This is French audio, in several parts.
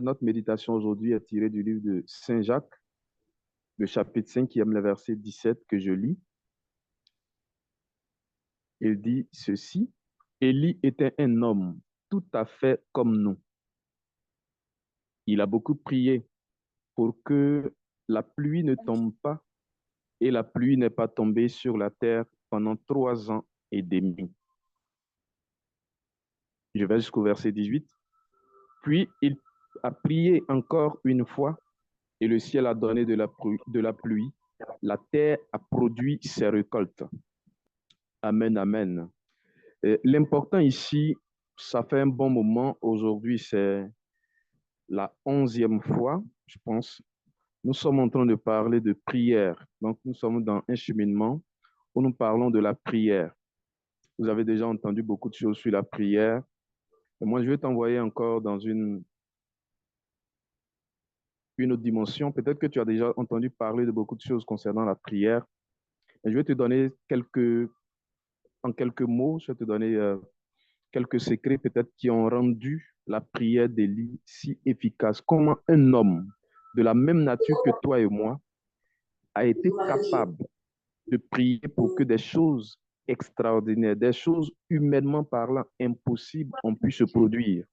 Notre méditation aujourd'hui est tirée du livre de Saint Jacques, le chapitre 5e, le verset 17 que je lis. Il dit ceci: Élie était un homme tout à fait comme nous. Il a beaucoup prié pour que la pluie ne tombe pas, et la pluie n'est pas tombée sur la terre pendant 3 ans et demi. Je vais jusqu'au verset 18. Puis il a prié encore une fois, et le ciel a donné de la pluie. La terre a produit ses récoltes. Amen, amen. L'important ici, ça fait un bon moment. Aujourd'hui, c'est la 11e fois, je pense. Nous sommes en train de parler de prière. Donc, nous sommes dans un cheminement où nous parlons de la prière. Vous avez déjà entendu beaucoup de choses sur la prière. Et moi, je vais t'envoyer encore dans une autre dimension. Peut-être que tu as déjà entendu parler de beaucoup de choses concernant la prière. Et je vais te donner en quelques mots, je vais te donner quelques secrets peut-être qui ont rendu la prière d'Élie si efficace. Comment un homme de la même nature que toi et moi a été capable de prier pour que des choses extraordinaires, des choses humainement parlant impossibles, ont pu se produire.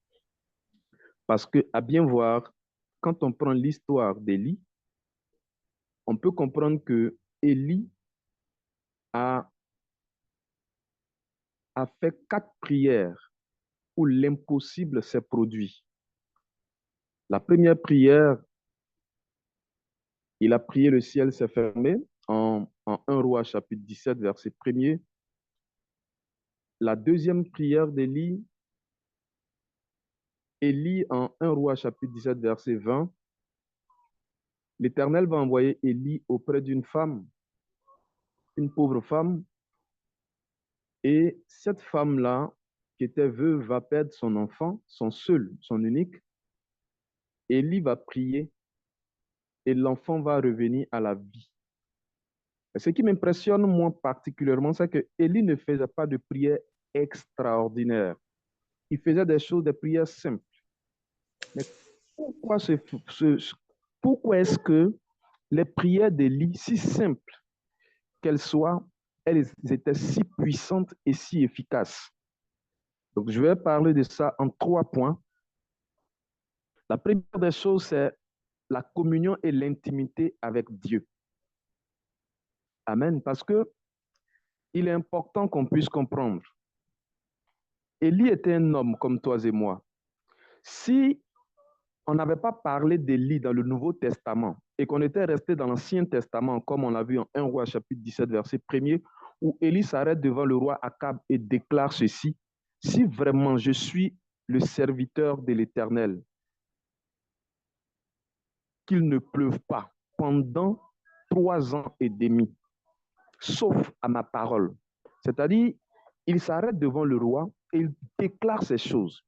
Parce que, à bien voir, quand on prend l'histoire d'Élie, on peut comprendre que Élie a, a fait 4 prières où l'impossible s'est produit. La première prière, il a prié, le ciel s'est fermé en 1 Roi chapitre 17, verset 1er. La deuxième prière d'Élie, Élie en 1 Roi chapitre 17, verset 20. L'Éternel va envoyer Élie auprès d'une femme, une pauvre femme, et cette femme-là, qui était veuve, va perdre son enfant, son seul, son unique. Élie va prier et l'enfant va revenir à la vie. Et ce qui m'impressionne, moi, particulièrement, c'est que Élie ne faisait pas de prière extraordinaire. Il faisait des choses, des prières simples. Mais pourquoi, pourquoi est-ce que les prières d'Élie, si simples qu'elles soient, elles étaient si puissantes et si efficaces? Donc, je vais parler de ça en 3 points. La première des choses, c'est la communion et l'intimité avec Dieu. Amen. Parce que il est important qu'on puisse comprendre. Élie était un homme comme toi et moi. Si on n'avait pas parlé d'Élie dans le Nouveau Testament et qu'on était resté dans l'Ancien Testament, comme on l'a vu en 1 Roi chapitre 17, verset 1er, où Élie s'arrête devant le roi Akab et déclare ceci: si vraiment je suis le serviteur de l'Éternel, qu'il ne pleuve pas pendant 3 ans et demi, sauf à ma parole. C'est-à-dire, il s'arrête devant le roi et il déclare ces choses.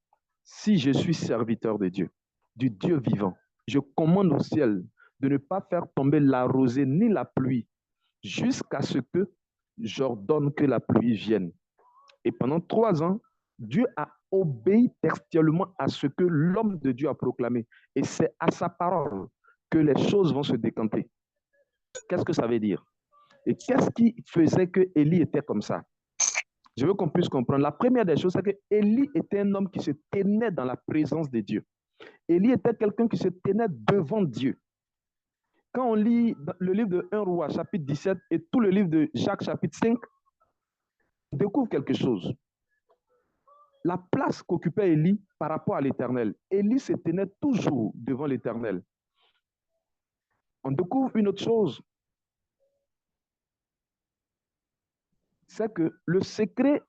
Si je suis serviteur de Dieu, du Dieu vivant, je commande au ciel de ne pas faire tomber la rosée ni la pluie jusqu'à ce que j'ordonne que la pluie vienne. Et pendant 3 ans, Dieu a obéi textuellement à ce que l'homme de Dieu a proclamé. Et c'est à sa parole que les choses vont se décanter. Qu'est-ce que ça veut dire? Et qu'est-ce qui faisait que Élie était comme ça? Je veux qu'on puisse comprendre. La première des choses, c'est que Élie était un homme qui se tenait dans la présence de Dieu. Élie était quelqu'un qui se tenait devant Dieu. Quand on lit le livre de 1 Roi, chapitre 17, et tout le livre de Jacques, chapitre 5, on découvre quelque chose. La place qu'occupait Élie par rapport à l'Éternel. Élie se tenait toujours devant l'Éternel. On découvre une autre chose, c'est que le secret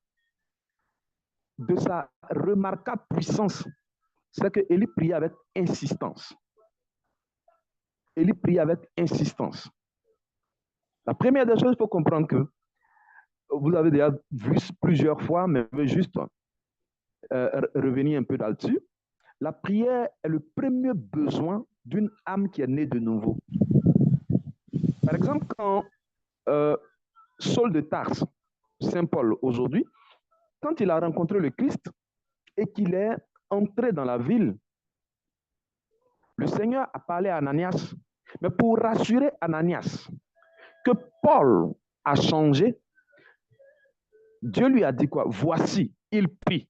de sa remarquable puissance, c'est que Élie priait avec insistance. Élie priait avec insistance. La première des choses, il faut comprendre que vous avez déjà vu plusieurs fois, mais je vais juste revenir un peu là-dessus. La prière est le premier besoin d'une âme qui est née de nouveau. Par exemple, quand Saul de Tarse, Saint Paul aujourd'hui, quand il a rencontré le Christ et qu'il est entré dans la ville, Le Seigneur a parlé à Ananias, mais pour rassurer Ananias que Paul a changé, Dieu lui a dit quoi? Voici, il prie.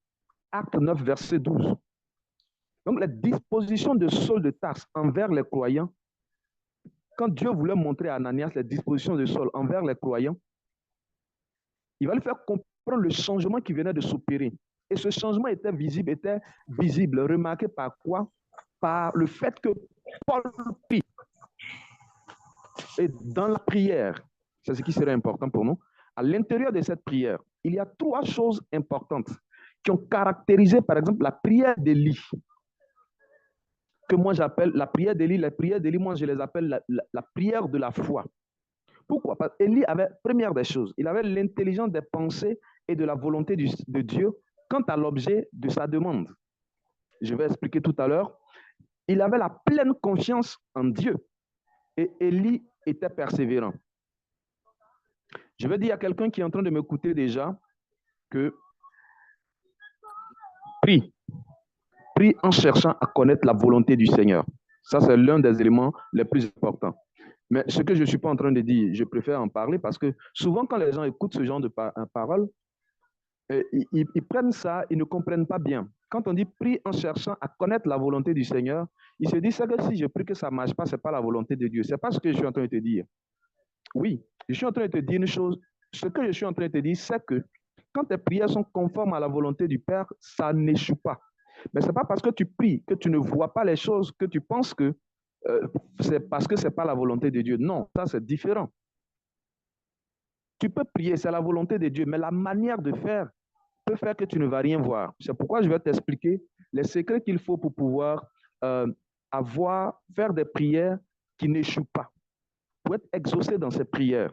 Acte 9, verset 12. Donc, la disposition de Saul de Tarse envers les croyants, quand Dieu voulait montrer à Ananias les dispositions de Saul envers les croyants, il va lui faire comprendre le changement qui venait de s'opérer. Et ce changement était visible, remarqué par quoi? Par le fait que Paul prie. Et dans la prière, c'est ce qui serait important pour nous, à l'intérieur de cette prière, il y a trois choses importantes qui ont caractérisé, par exemple, la prière d'Élie, que moi j'appelle la prière d'Élie. La prière d'Élie, moi je les appelle la prière de la foi. Pourquoi? Parce qu'Élie avait, première des choses, il avait l'intelligence des pensées et de la volonté de Dieu quant à l'objet de sa demande. Je vais expliquer tout à l'heure. Il avait la pleine confiance en Dieu et Élie était persévérant. Je vais dire à quelqu'un qui est en train de m'écouter déjà que prie en cherchant à connaître la volonté du Seigneur. Ça, c'est l'un des éléments les plus importants. Mais ce que je ne suis pas en train de dire, je préfère en parler parce que souvent, quand les gens écoutent ce genre de parole, ils prennent ça, ils ne comprennent pas bien. Quand on dit prie en cherchant à connaître la volonté du Seigneur, ils se disent que si je prie que ça ne marche pas, ce n'est pas la volonté de Dieu. Ce n'est pas ce que je suis en train de te dire. Oui, je suis en train de te dire une chose. Ce que je suis en train de te dire, c'est que quand tes prières sont conformes à la volonté du Père, ça n'échoue pas. Mais ce n'est pas parce que tu pries, que tu ne vois pas les choses, que tu penses que c'est parce que ce n'est pas la volonté de Dieu. Non, ça c'est différent. Tu peux prier, c'est la volonté de Dieu, mais la manière de faire peut faire que tu ne vas rien voir. C'est pourquoi je vais t'expliquer les secrets qu'il faut pour pouvoir faire des prières qui n'échouent pas, pour être exaucé dans ces prières.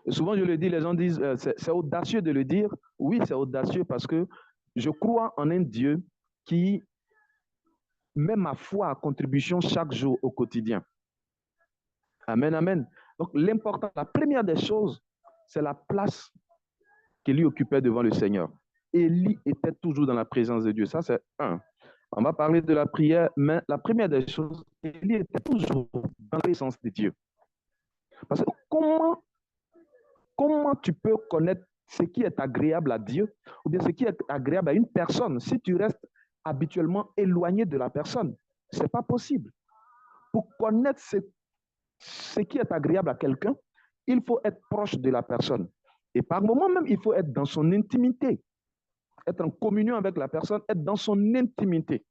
Et souvent, je le dis, les gens disent, c'est audacieux de le dire. Oui, c'est audacieux parce que je crois en un Dieu qui met ma foi à contribution chaque jour au quotidien. Amen, amen. Donc, l'important, la première des choses, c'est la place qu'il lui occupait devant le Seigneur. Élie était toujours dans la présence de Dieu. Ça, c'est un. On va parler de la prière, mais la première des choses, Élie était toujours dans la présence de Dieu. Parce que comment tu peux connaître ce qui est agréable à Dieu ou bien ce qui est agréable à une personne si tu restes habituellement éloigné de la personne? Ce n'est pas possible. Pour connaître ce qui est agréable à quelqu'un, il faut être proche de la personne. Et par moment même, il faut être dans son intimité, être en communion avec la personne, être dans son intimité.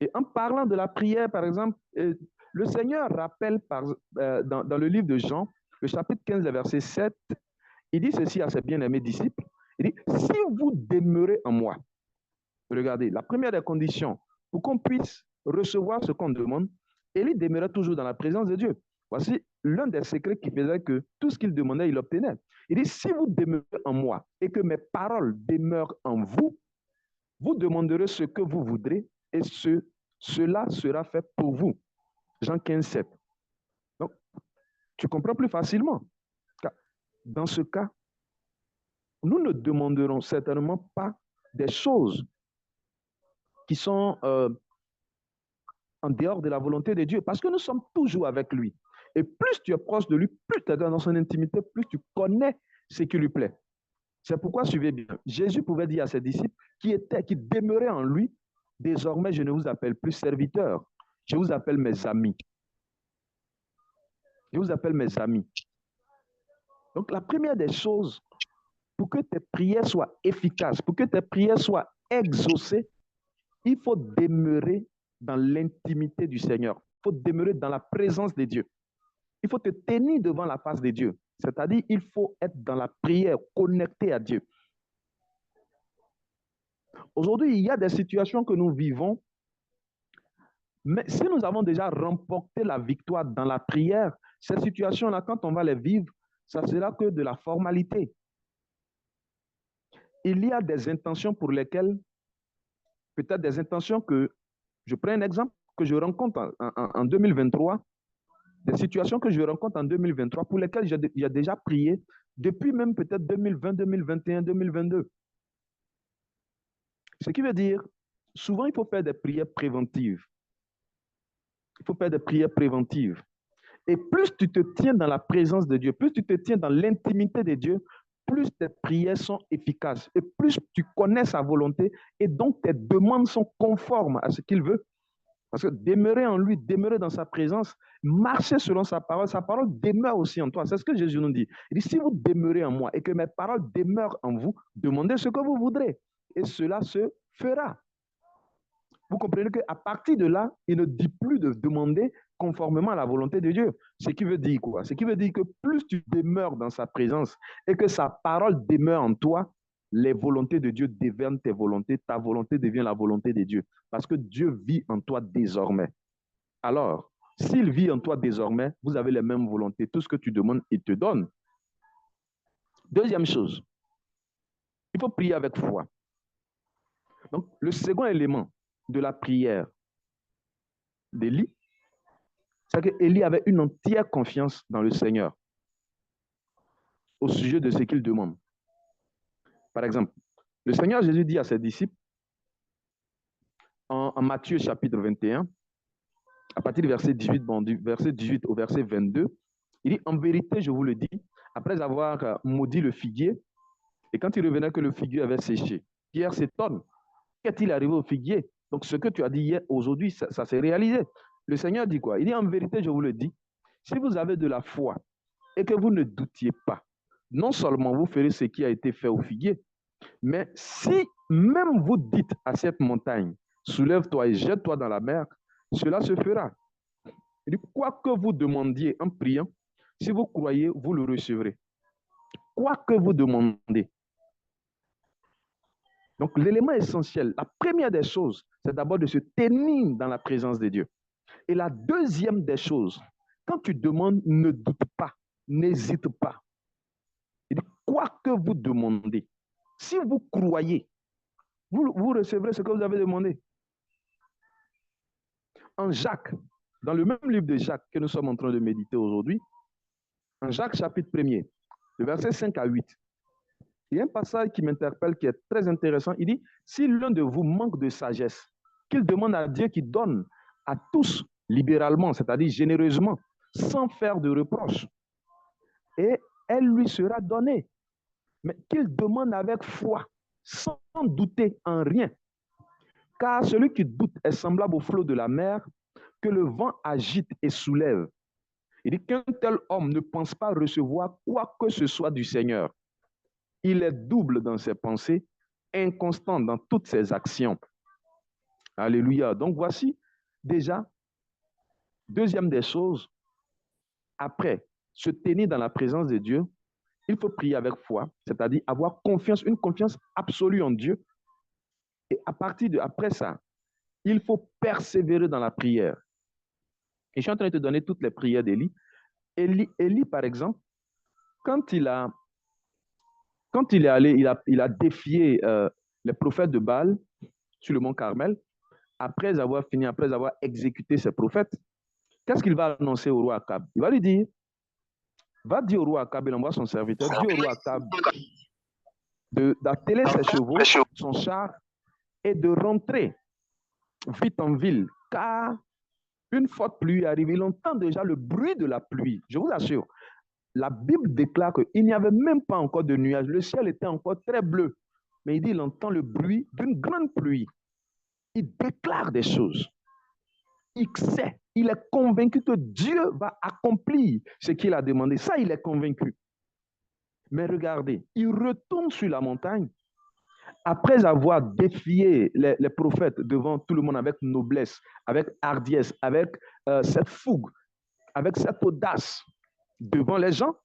Et en parlant de la prière, par exemple, le Seigneur rappelle dans le livre de Jean, le chapitre 15, le verset 7, il dit ceci à ses bien-aimés disciples. Il dit, si vous demeurez en moi, regardez, la première des conditions pour qu'on puisse recevoir ce qu'on demande, Élie demeurait toujours dans la présence de Dieu. Voici l'un des secrets qui faisait que tout ce qu'il demandait, il obtenait. Il dit, si vous demeurez en moi et que mes paroles demeurent en vous, vous demanderez ce que vous voudrez et cela sera fait pour vous. Jean 15, 7. Donc, tu comprends plus facilement. Dans ce cas, nous ne demanderons certainement pas des choses qui sont en dehors de la volonté de Dieu, parce que nous sommes toujours avec lui. Et plus tu es proche de lui, plus tu es dans son intimité, plus tu connais ce qui lui plaît. C'est pourquoi, suivez bien, Jésus pouvait dire à ses disciples qui demeuraient en lui, désormais je ne vous appelle plus serviteurs, je vous appelle mes amis. Je vous appelle mes amis. Donc la première des choses, pour que tes prières soient efficaces, pour que tes prières soient exaucées, il faut demeurer dans l'intimité du Seigneur. Il faut demeurer dans la présence de Dieu. Il faut te tenir devant la face de Dieu. C'est-à-dire, il faut être dans la prière, connecté à Dieu. Aujourd'hui, il y a des situations que nous vivons, mais si nous avons déjà remporté la victoire dans la prière, ces situations-là, quand on va les vivre, ça sera que de la formalité. Il y a des intentions pour lesquelles, peut-être des intentions que, je prends un exemple, que je rencontre en 2023, des situations que je rencontre en 2023 pour lesquelles j'ai déjà prié depuis même peut-être 2020, 2021, 2022. Ce qui veut dire, souvent, il faut faire des prières préventives. Il faut faire des prières préventives. Et plus tu te tiens dans la présence de Dieu, plus tu te tiens dans l'intimité de Dieu, plus tes prières sont efficaces et plus tu connais sa volonté et donc tes demandes sont conformes à ce qu'il veut. Parce que demeurer en lui, demeurer dans sa présence, marcher selon sa parole demeure aussi en toi. C'est ce que Jésus nous dit. Il dit, si vous demeurez en moi et que mes paroles demeurent en vous, demandez ce que vous voudrez et cela se fera. Vous comprenez qu'à partir de là, il ne dit plus de demander conformément à la volonté de Dieu. Ce qui veut dire quoi? Ce qui veut dire que plus tu demeures dans sa présence et que sa parole demeure en toi, les volontés de Dieu deviennent tes volontés, ta volonté devient la volonté de Dieu. Parce que Dieu vit en toi désormais. Alors, s'il vit en toi désormais, vous avez les mêmes volontés. Tout ce que tu demandes, il te donne. Deuxième chose, il faut prier avec foi. Donc, le second élément de la prière d'Élie, c'est qu'Élie avait une entière confiance dans le Seigneur au sujet de ce qu'il demande. Par exemple, le Seigneur Jésus dit à ses disciples, en Matthieu chapitre 21, à partir du verset 18, du verset 18 au verset 22, il dit, en vérité, je vous le dis, après avoir maudit le figuier, et quand il revenait que le figuier avait séché, Pierre s'étonne. Qu'est-il arrivé au figuier? Donc, ce que tu as dit hier, aujourd'hui, ça s'est réalisé. Le Seigneur dit quoi? Il dit, en vérité, je vous le dis, si vous avez de la foi et que vous ne doutiez pas, non seulement vous ferez ce qui a été fait au figuier, mais si même vous dites à cette montagne, soulève-toi et jette-toi dans la mer, cela se fera. Il dit, quoi que vous demandiez en priant, si vous croyez, vous le recevrez. Quoi que vous demandez. Donc, l'élément essentiel, la première des choses, c'est d'abord de se tenir dans la présence de Dieu. Et la deuxième des choses, quand tu demandes, ne doute pas, n'hésite pas. Il dit, quoi que vous demandez, si vous croyez, vous recevrez ce que vous avez demandé. En Jacques, dans le même livre de Jacques que nous sommes en train de méditer aujourd'hui, en Jacques chapitre 1er, le verset 5 à 8, il y a un passage qui m'interpelle, qui est très intéressant. Il dit, si l'un de vous manque de sagesse, qu'il demande à Dieu qui donne à tous libéralement, c'est-à-dire généreusement, sans faire de reproches, et elle lui sera donnée. Mais qu'il demande avec foi, sans douter en rien. Car celui qui doute est semblable au flot de la mer que le vent agite et soulève. Il dit qu'un tel homme ne pense pas recevoir quoi que ce soit du Seigneur. Il est double dans ses pensées, inconstant dans toutes ses actions. Alléluia. Donc voici déjà, deuxième des choses, après se tenir dans la présence de Dieu, il faut prier avec foi, c'est-à-dire avoir confiance, une confiance absolue en Dieu. Et à partir de après ça, il faut persévérer dans la prière. Et je suis en train de te donner toutes les prières d'Élie. Élie, par exemple, quand il est allé, il a défié les prophètes de Baal sur le mont Carmel, après avoir exécuté ces prophètes, qu'est-ce qu'il va annoncer au roi Akab? Il va lui dire, va dire au roi Akab, il envoie son serviteur, dit au roi Akab d'atteler ses chevaux, son char, et de rentrer vite en ville, car une forte pluie arrive. Il entend déjà le bruit de la pluie. Je vous assure, la Bible déclare qu'il n'y avait même pas encore de nuages. Le ciel était encore très bleu. Mais il dit, il entend le bruit d'une grande pluie. Il déclare des choses. Il sait, il est convaincu que Dieu va accomplir ce qu'il a demandé. Ça, il est convaincu. Mais regardez, il retourne sur la montagne après avoir défié les prophètes devant tout le monde avec noblesse, avec hardiesse, avec cette fougue, avec cette audace devant les gens,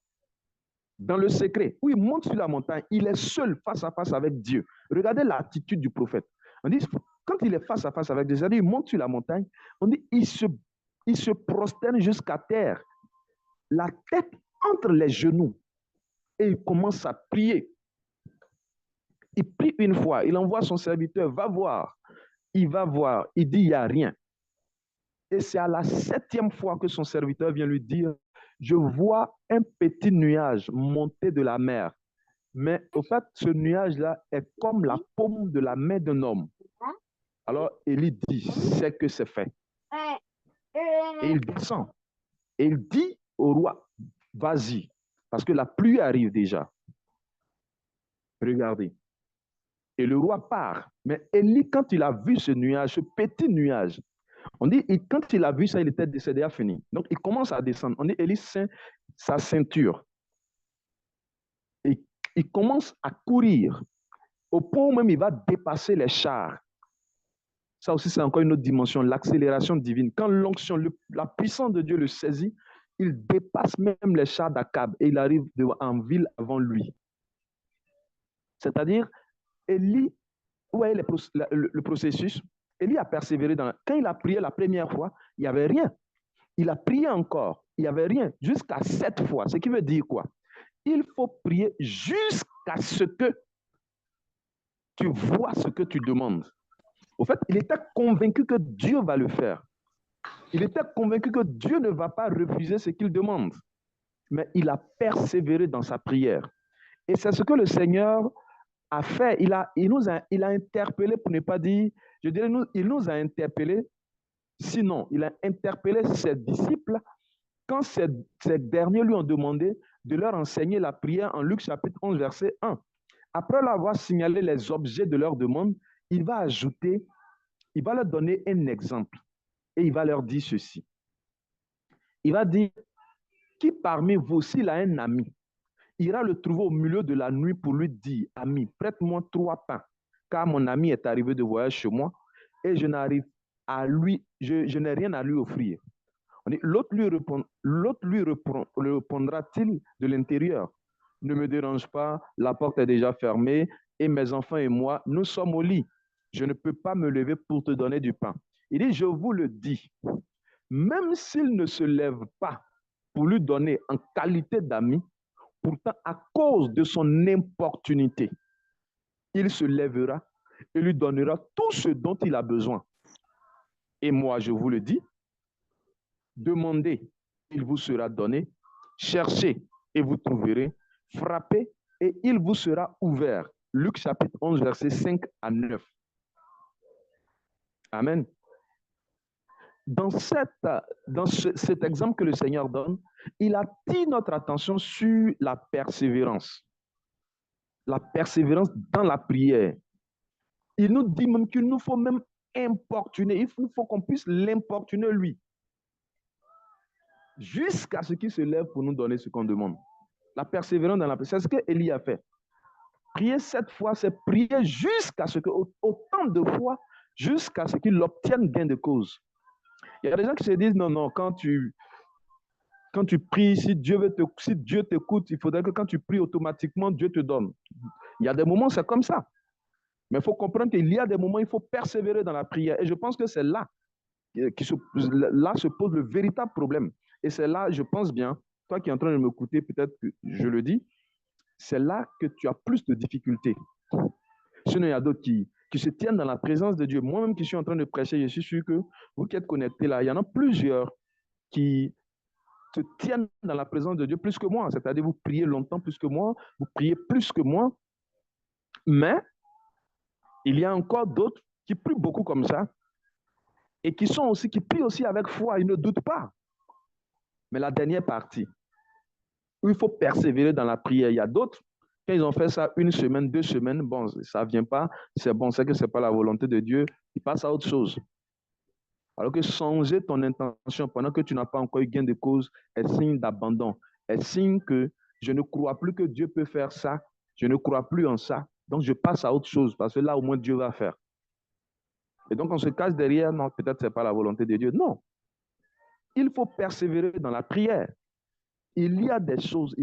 dans le secret, où il monte sur la montagne, il est seul face à face avec Dieu. Regardez l'attitude du prophète. On dit, quand il est face à face avec Dieu, il monte sur la montagne, on dit, il se prosterne jusqu'à terre, la tête entre les genoux, et il commence à prier. Il prie une fois, il envoie son serviteur, va voir. Il va voir, il dit, il n'y a rien. Et c'est à la 7e fois que son serviteur vient lui dire, je vois un petit nuage monter de la mer. Mais au fait, ce nuage-là est comme la paume de la main d'un homme. Alors, Élie dit, c'est que c'est fait. Et il descend. Et il dit au roi, vas-y, parce que la pluie arrive déjà. Regardez. Et le roi part. Mais Élie, quand il a vu ce nuage, ce petit nuage, on dit, quand il a vu ça, il était décédé à fini. Donc, il commence à descendre. On dit, Élie ceint sa ceinture. Et il commence à courir au point où même il va dépasser les chars. Ça aussi, c'est encore une autre dimension, l'accélération divine. Quand l'onction, la puissance de Dieu le saisit, il dépasse même les chars d'Akab et il arrive en ville avant lui. C'est-à-dire, Élie, où est le processus? Élie a persévéré. Quand il a prié la première fois, il n'y avait rien. Il a prié encore, il n'y avait rien, jusqu'à 7 fois. Ce qui veut dire quoi? Il faut prier jusqu'à ce que tu vois ce que tu demandes. Au fait, il était convaincu que Dieu va le faire. Il était convaincu que Dieu ne va pas refuser ce qu'il demande. Mais il a persévéré dans sa prière. Et c'est ce que le Seigneur a fait. Il a interpellé, pour ne pas dire, je dirais, il nous a interpellés. Sinon, il a interpellé ses disciples quand ces derniers lui ont demandé de leur enseigner la prière en Luc chapitre 11, verset 1. Après leur avoir signalé les objets de leur demande, il va ajouter, il va leur donner un exemple et il va leur dire ceci. Il va dire, qui parmi vous, s'il a un ami, ira le trouver au milieu de la nuit pour lui dire, ami, prête-moi 3 pains, car mon ami est arrivé de voyage chez moi et je n'arrive à lui, je n'ai rien à lui offrir. L'autre lui répondra-t-il de l'intérieur, ne me dérange pas, la porte est déjà fermée et mes enfants et moi, nous sommes au lit. Je ne peux pas me lever pour te donner du pain. Il dit, je vous le dis, même s'il ne se lève pas pour lui donner en qualité d'ami, pourtant à cause de son importunité, il se lèvera et lui donnera tout ce dont il a besoin. Et moi, je vous le dis, demandez, il vous sera donné, cherchez et vous trouverez, frappez et il vous sera ouvert. Luc chapitre 11, versets 5 à 9. Amen. Dans cet exemple que le Seigneur donne, il attire notre attention sur la persévérance. La persévérance dans la prière. Il nous dit même qu'il nous faut même importuner. Il faut qu'on puisse l'importuner lui. Jusqu'à ce qu'il se lève pour nous donner ce qu'on demande. La persévérance dans la prière, c'est ce qu'Élie a fait. Prier 7 fois, c'est prier jusqu'à ce que, autant de fois, jusqu'à ce qu'il obtienne gain de cause. Il y a des gens qui se disent, non, quand tu pries, si Dieu t'écoute, il faudrait que quand tu pries automatiquement, Dieu te donne. Il y a des moments, c'est comme ça. Mais il faut comprendre qu'il y a des moments, il faut persévérer dans la prière. Et je pense que c'est là se pose le véritable problème. Et c'est là, je pense bien, toi qui es en train de m'écouter, peut-être que je le dis, c'est là que tu as plus de difficultés. Sinon, il y a d'autres qui se tiennent dans la présence de Dieu. Moi-même qui suis en train de prêcher, je suis sûr que vous qui êtes connectés là, il y en a plusieurs qui se tiennent dans la présence de Dieu plus que moi. C'est-à-dire, vous priez longtemps plus que moi, vous priez plus que moi. Mais il y a encore d'autres qui prient beaucoup comme ça et qui prient aussi avec foi. Ils ne doutent pas. Mais la dernière partie, où il faut persévérer dans la prière, il y a d'autres. Quand ils ont fait ça 1 semaine, 2 semaines, bon, ça ne vient pas, c'est bon, c'est que ce n'est pas la volonté de Dieu, ils passent à autre chose. Alors que changer ton intention pendant que tu n'as pas encore eu gain de cause est signe d'abandon, est signe que je ne crois plus que Dieu peut faire ça, je ne crois plus en ça, donc je passe à autre chose parce que là au moins Dieu va faire. Et donc on se cache derrière, non, peut-être ce n'est pas la volonté de Dieu. Non, il faut persévérer dans la prière. Il y a des choses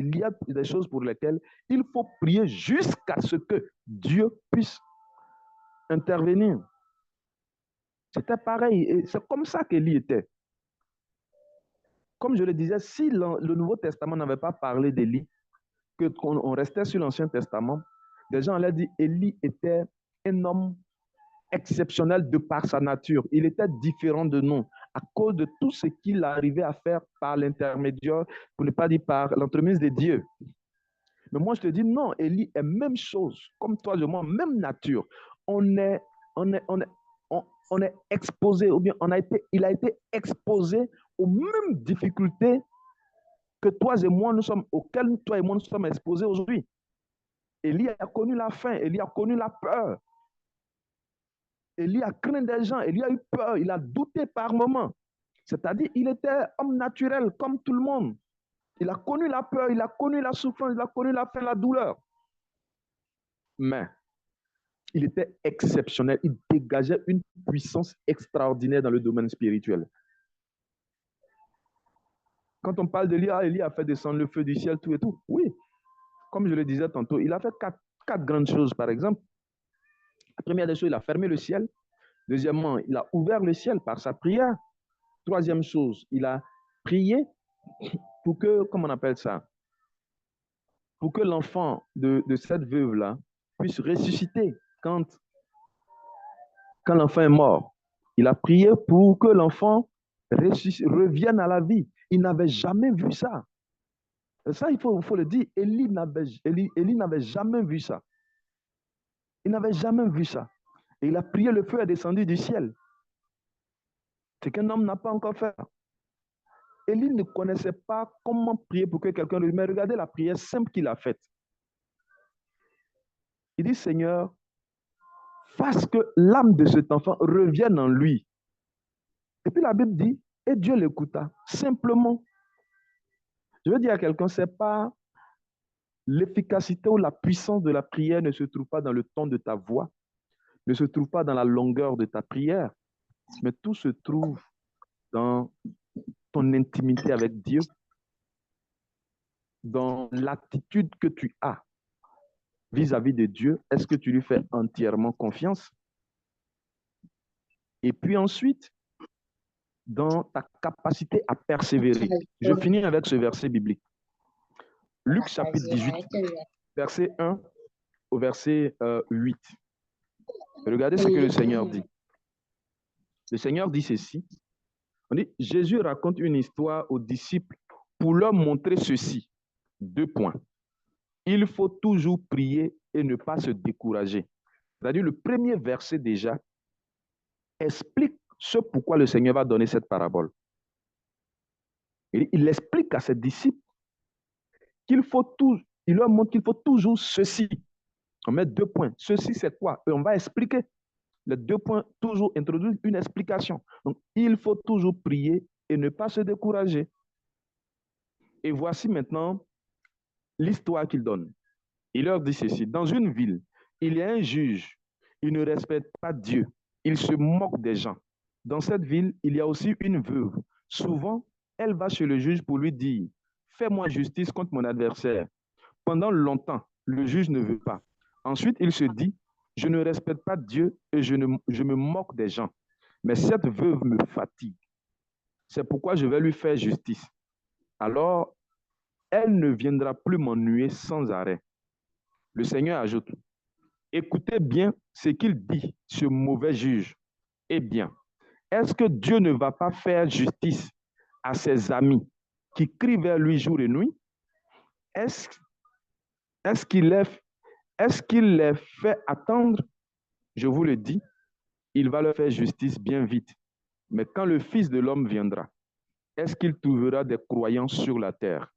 pour lesquelles il faut prier jusqu'à ce que Dieu puisse intervenir. C'était pareil, et c'est comme ça qu'Élie était. Comme je le disais, si le Nouveau Testament n'avait pas parlé d'Élie, qu'on restait sur l'Ancien Testament, des gens allaient dire Élie était un homme exceptionnel de par sa nature. Il était différent de nous à cause de tout ce qu'il arrivait à faire par l'intermédiaire, pour ne pas dire par l'entremise de Dieu. Mais moi, je te dis, non, Élie est même chose, comme toi et moi, même nature. On on est exposé, ou bien il a été exposé aux mêmes difficultés que toi et moi, auxquelles toi et moi nous sommes exposés aujourd'hui. Élie a connu la faim, Élie a connu la peur. Élie a craint des gens, Élie a eu peur, il a douté par moments. C'est-à-dire, il était homme naturel comme tout le monde. Il a connu la peur, il a connu la souffrance, il a connu la faim, la douleur. Mais il était exceptionnel, il dégageait une puissance extraordinaire dans le domaine spirituel. Quand on parle d'Élie, Élie a fait descendre le feu du ciel, tout et tout. Oui, comme je le disais tantôt, il a fait quatre grandes choses, par exemple. La première des choses, il a fermé le ciel. Deuxièmement, il a ouvert le ciel par sa prière. Troisième chose, il a prié pour que, comment on appelle ça, pour que l'enfant de cette veuve-là puisse ressusciter quand l'enfant est mort. Il a prié pour que l'enfant revienne à la vie. Il n'avait jamais vu ça. Ça, il faut le dire, Élie n'avait jamais vu ça. Il n'avait jamais vu ça. Et il a prié, le feu est descendu du ciel. C'est qu'un homme n'a pas encore fait. Élie ne connaissait pas comment prier pour que quelqu'un... Mais regardez la prière simple qu'il a faite. Il dit, Seigneur, fasse que l'âme de cet enfant revienne en lui. Et puis la Bible dit, et Dieu l'écouta. Simplement. Je veux dire à quelqu'un, c'est pas l'efficacité ou la puissance de la prière ne se trouve pas dans le ton de ta voix, ne se trouve pas dans la longueur de ta prière, mais tout se trouve dans ton intimité avec Dieu, dans l'attitude que tu as vis-à-vis de Dieu. Est-ce que tu lui fais entièrement confiance? Et puis ensuite, dans ta capacité à persévérer. Je finis avec ce verset biblique. Luc chapitre 18, verset 1 au verset 8. Regardez ce que le Seigneur dit. Le Seigneur dit ceci. On dit, Jésus raconte une histoire aux disciples pour leur montrer ceci. 2 points. Il faut toujours prier et ne pas se décourager. C'est-à-dire, le premier verset déjà explique ce pourquoi le Seigneur va donner cette parabole. Il explique à ses disciples il leur montre qu'il faut toujours ceci. On met 2 points. Ceci, c'est quoi? Et on va expliquer. Les 2 points toujours introduisent une explication. Donc, il faut toujours prier et ne pas se décourager. Et voici maintenant l'histoire qu'il donne. Il leur dit ceci. Dans une ville, il y a un juge. Il ne respecte pas Dieu. Il se moque des gens. Dans cette ville, il y a aussi une veuve. Souvent, elle va chez le juge pour lui dire, fais-moi justice contre mon adversaire. Pendant longtemps, le juge ne veut pas. Ensuite, il se dit, je ne respecte pas Dieu et je me moque des gens. Mais cette veuve me fatigue. C'est pourquoi je vais lui faire justice. Alors, elle ne viendra plus m'ennuyer sans arrêt. Le Seigneur ajoute, écoutez bien ce qu'il dit, ce mauvais juge. Eh bien, est-ce que Dieu ne va pas faire justice à ses amis qui crient vers lui jour et nuit? Est-ce qu'il les fait attendre? Je vous le dis, il va leur faire justice bien vite. Mais quand le Fils de l'homme viendra, est-ce qu'il trouvera des croyants sur la terre?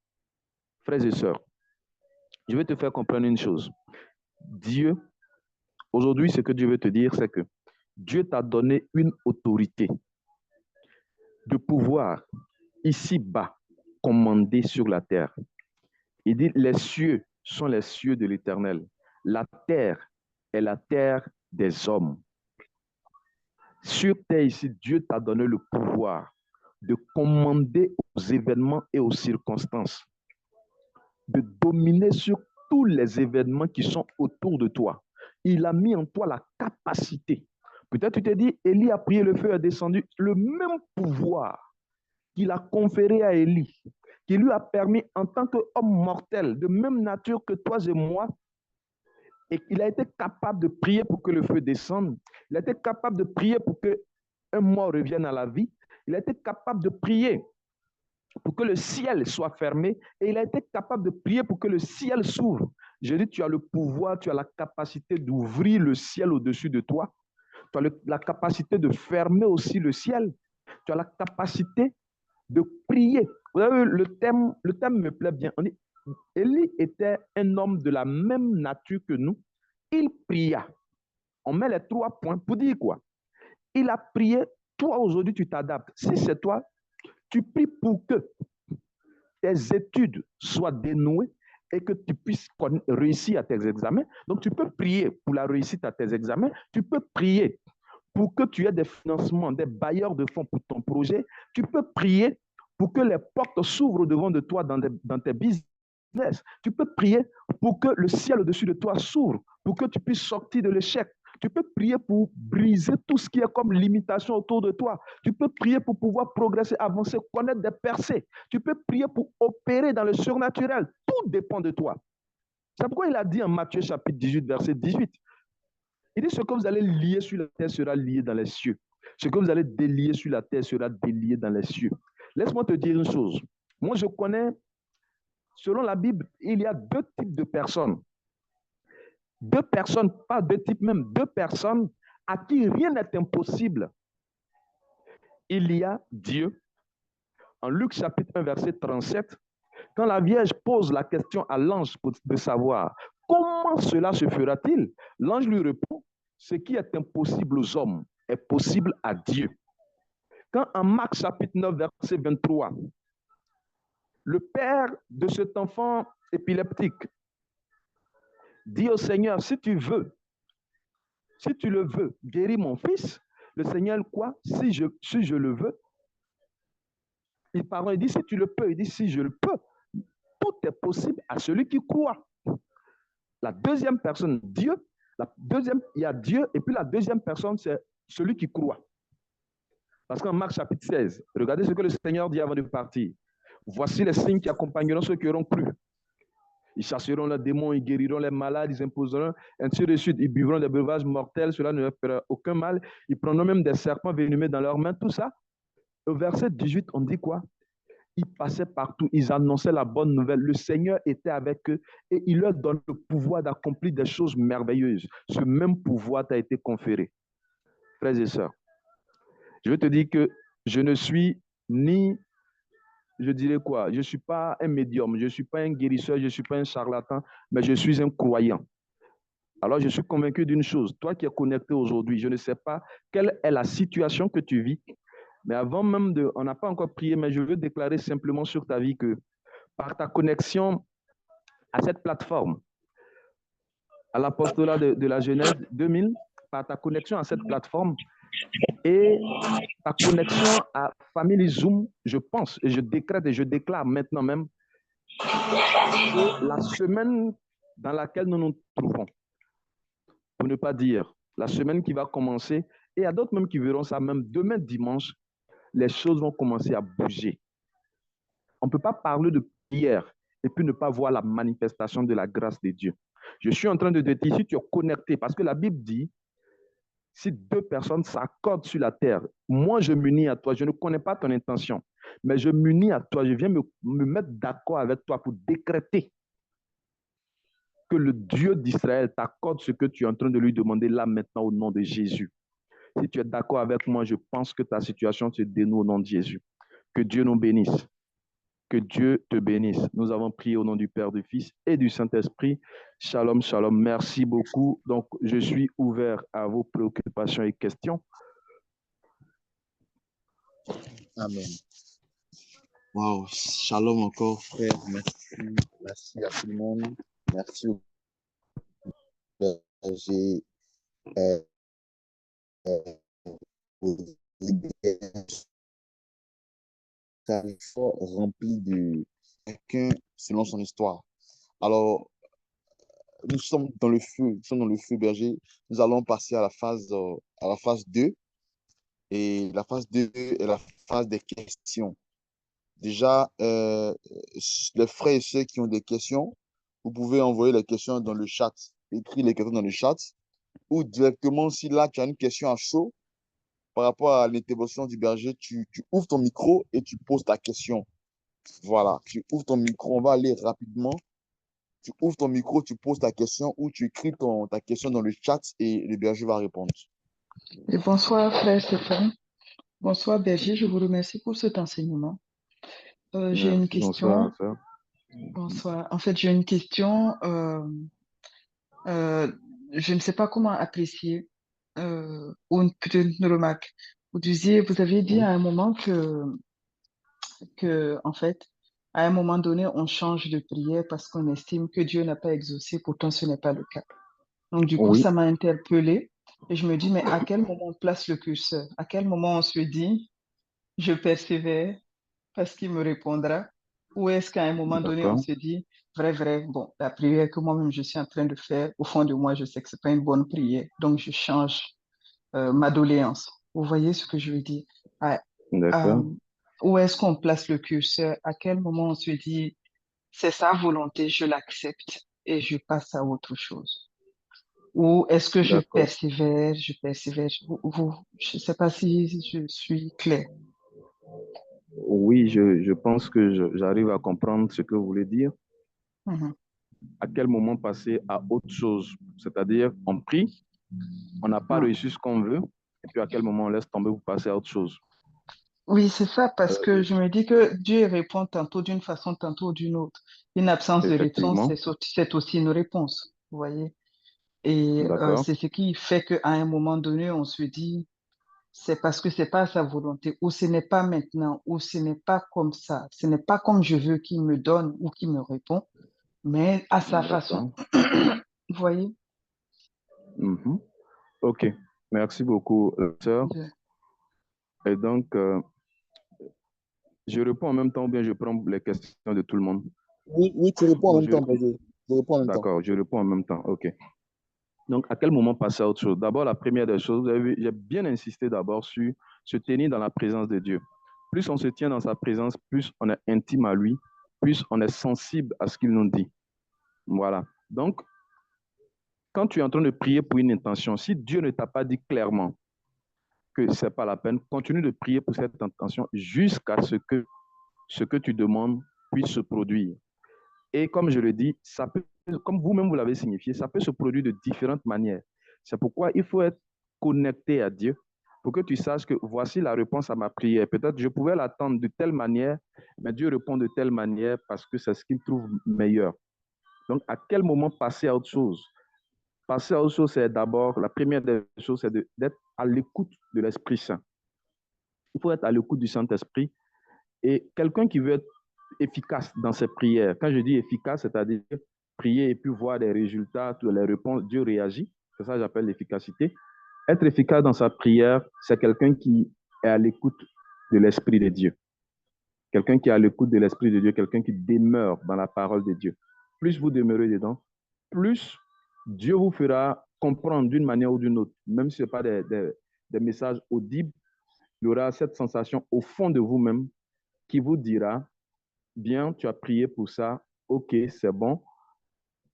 Frères et sœurs, je vais te faire comprendre une chose. Dieu, aujourd'hui, ce que Dieu veut te dire, c'est que Dieu t'a donné une autorité de pouvoir, ici-bas, commander sur la terre. Il dit, les cieux sont les cieux de l'Éternel. La terre est la terre des hommes. Sur terre ici, Dieu t'a donné le pouvoir de commander aux événements et aux circonstances, de dominer sur tous les événements qui sont autour de toi. Il a mis en toi la capacité. Peut-être tu te dis, Élie a prié, le feu est descendu. Le même pouvoir qu'il a conféré à Élie, qui lui a permis en tant qu'homme mortel, de même nature que toi et moi, et il a été capable de prier pour que le feu descende. Il a été capable de prier pour qu'un mort revienne à la vie. Il a été capable de prier pour que le ciel soit fermé. Et il a été capable de prier pour que le ciel s'ouvre. Je dis, tu as le pouvoir, tu as la capacité d'ouvrir le ciel au-dessus de toi. Tu as la capacité de fermer aussi le ciel. Tu as la capacité de prier. Vous savez, le thème me plaît bien. On dit, Élie était un homme de la même nature que nous. Il pria. On met les 3 points pour dire quoi? Il a prié. Toi, aujourd'hui, tu t'adaptes. Si c'est toi, tu pries pour que tes études soient dénouées et que tu puisses réussir à tes examens. Donc, tu peux prier pour la réussite à tes examens. Tu peux prier pour que tu aies des financements, des bailleurs de fonds pour ton projet. Tu peux prier pour que les portes s'ouvrent devant de toi dans tes business. Tu peux prier pour que le ciel au-dessus de toi s'ouvre, pour que tu puisses sortir de l'échec. Tu peux prier pour briser tout ce qui est comme limitation autour de toi. Tu peux prier pour pouvoir progresser, avancer, connaître des percées. Tu peux prier pour opérer dans le surnaturel. Tout dépend de toi. C'est pourquoi il a dit en Matthieu chapitre 18, verset 18. Il dit, ce que vous allez lier sur la terre sera lié dans les cieux. Ce que vous allez délier sur la terre sera délié dans les cieux. Laisse-moi te dire une chose. Moi, je connais, selon la Bible, il y a 2 types de personnes. 2 personnes, pas 2 types même, 2 personnes à qui rien n'est impossible. Il y a Dieu. En Luc chapitre 1, verset 37, quand la Vierge pose la question à l'ange de savoir comment cela se fera-t-il, l'ange lui répond, ce qui est impossible aux hommes est possible à Dieu. Quand en Marc chapitre 9, verset 23, le père de cet enfant épileptique dit au Seigneur, si tu le veux, guéris mon fils. Le Seigneur, quoi? Si je le veux. Il dit, si tu le peux. Il dit, si je le peux. Tout est possible à celui qui croit. La deuxième personne, Dieu. Il y a Dieu. Et puis la deuxième personne, c'est celui qui croit. Parce qu'en Marc chapitre 16, regardez ce que le Seigneur dit avant de partir. Voici les signes qui accompagneront ceux qui auront cru. Ils chasseront les démons, ils guériront les malades, ils imposeront, ainsi de suite. Ils buvront des breuvages mortels, cela ne leur fera aucun mal. Ils prendront même des serpents venimeux dans leurs mains, tout ça. Au verset 18, on dit quoi? Ils passaient partout, ils annonçaient la bonne nouvelle. Le Seigneur était avec eux et il leur donne le pouvoir d'accomplir des choses merveilleuses. Ce même pouvoir t'a été conféré. Frères et sœurs, je veux te dire que je ne suis ni, je dirais quoi, je ne suis pas un médium, je ne suis pas un guérisseur, je ne suis pas un charlatan, mais je suis un croyant. Alors, je suis convaincu d'une chose. Toi qui es connecté aujourd'hui, je ne sais pas quelle est la situation que tu vis, mais avant même on n'a pas encore prié, mais je veux déclarer simplement sur ta vie que par ta connexion à cette plateforme, à l'apostolat de la Genèse 2000, par ta connexion à cette plateforme et ta connexion à Family Zoom, je pense et je décrète et je déclare maintenant même que la semaine dans laquelle nous nous trouvons, pour ne pas dire la semaine qui va commencer, et il y a d'autres même qui verront ça même demain dimanche, les choses vont commencer à bouger. On ne peut pas parler de prière et puis ne pas voir la manifestation de la grâce de Dieu. Je suis en train de te dire, si tu es connecté, parce que la Bible dit, si 2 personnes s'accordent sur la terre, moi je m'unis à toi, je ne connais pas ton intention, mais je m'unis à toi, je viens me mettre d'accord avec toi pour décréter que le Dieu d'Israël t'accorde ce que tu es en train de lui demander là maintenant au nom de Jésus. Si tu es d'accord avec moi, je pense que ta situation se dénoue au nom de Jésus. Que Dieu nous bénisse. Que Dieu te bénisse. Nous avons prié au nom du Père, du Fils et du Saint-Esprit. Shalom, shalom. Merci beaucoup. Donc, je suis ouvert à vos préoccupations et questions. Amen. Wow, shalom encore, frère. Merci. Merci à tout le monde. Merci au berger, aux rempli de chacun selon son histoire. Alors, nous sommes dans le feu, nous sommes dans le feu berger. Nous allons passer à la phase 2. Et la phase 2 est la phase des questions. Déjà, les frères et ceux qui ont des questions, vous pouvez envoyer les questions dans le chat, écrire les questions dans le chat, ou directement, si là, tu as une question à chaud par rapport à l'intervention du berger, tu ouvres ton micro et tu poses ta question. Voilà, tu ouvres ton micro, on va aller rapidement. Tu ouvres ton micro, tu poses ta question ou tu écris ta question dans le chat et le berger va répondre. Et bonsoir, frère Stéphane. Bonsoir, Berger. Je vous remercie pour cet enseignement. J'ai une Merci, bonsoir, question. sœur. Bonsoir. En fait, j'ai une question. Euh, je ne sais pas comment apprécier ou peut-être une remarque. Vous aviez dit Oui, à un moment en fait, à un moment donné, on change de prière parce qu'on estime que Dieu n'a pas exaucé. Pourtant, ce n'est pas le cas. Donc, du coup, oui, ça m'a interpellée. Et je me dis, mais à quel moment on place le curseur? À quel moment on se dit, je persévère parce qu'il me répondra? Ou est-ce qu'à un moment donné, on d'accord, se dit, vrai, bon, la prière que moi-même je suis en train de faire, au fond de moi, je sais que c'est pas une bonne prière, donc je change ma doléance. Vous voyez ce que je veux dire? Ah, euh, d'accord, où est-ce qu'on place le curseur? À quel moment on se dit, c'est sa volonté, je l'accepte et je passe à autre chose? Ou est-ce que d'accord. je persévère? Je ne sais pas si je suis claire. Oui, je pense que j'arrive à comprendre ce que vous voulez dire. Mhm. À quel moment passer à autre chose? C'est-à-dire, on prie, on n'a pas Ouais. reçu ce qu'on veut, et puis à quel moment on laisse tomber pour passer à autre chose? Oui, c'est ça, parce que Euh, je me dis que Dieu répond tantôt d'une façon, tantôt d'une autre. Une absence de réponse, Effectivement, c'est aussi une réponse, vous voyez. Et d'accord, c'est ce qui fait qu'à un moment donné, on se dit, c'est parce que c'est pas sa volonté, ou ce n'est pas maintenant, ou ce n'est pas comme ça, ce n'est pas comme je veux qu'il me donne ou qu'il me répond, mais à sa façon. d'accord. Vous voyez? Mhm. OK, merci beaucoup, sœur. Je- Et donc, je réponds en même temps ou bien je prends les questions de tout le monde? Oui, oui, tu réponds en Ou même temps, Bézé. Tu réponds en même temps. d'accord, je réponds en même temps. OK. Donc, à quel moment passer à autre chose? D'abord, la première des choses, vous avez vu, j'ai bien insisté d'abord sur se tenir dans la présence de Dieu. Plus on se tient dans sa présence, plus on est intime à lui, plus on est sensible à ce qu'il nous dit. Voilà. Donc, quand tu es en train de prier pour une intention, si Dieu ne t'a pas dit clairement que ce n'est pas la peine, continue de prier pour cette intention jusqu'à ce que tu demandes puisse se produire. Et comme je le dis, ça peut, comme vous-même vous l'avez signifié, ça peut se produire de différentes manières. C'est pourquoi il faut être connecté à Dieu pour que tu saches que voici la réponse à ma prière. Peut-être je pouvais l'attendre de telle manière, mais Dieu répond de telle manière parce que c'est ce qu'il trouve meilleur. Donc, à quel moment passer à autre chose? Passer à autre chose, c'est d'abord, la première des choses, c'est d'être à l'écoute de l'Esprit Saint. Il faut être à l'écoute du Saint-Esprit. Et quelqu'un qui veut être efficace dans ses prières, quand je dis efficace, c'est-à-dire prier et puis voir des résultats, les réponses, Dieu réagit. C'est ça que j'appelle l'efficacité. Être efficace dans sa prière, c'est quelqu'un qui est à l'écoute de l'Esprit de Dieu. Quelqu'un qui est à l'écoute de l'Esprit de Dieu, quelqu'un qui demeure dans la parole de Dieu. Plus vous demeurez dedans, plus Dieu vous fera comprendre d'une manière ou d'une autre, même si ce n'est pas des messages audibles, il y aura cette sensation au fond de vous-même qui vous dira, bien, tu as prié pour ça, ok, c'est bon,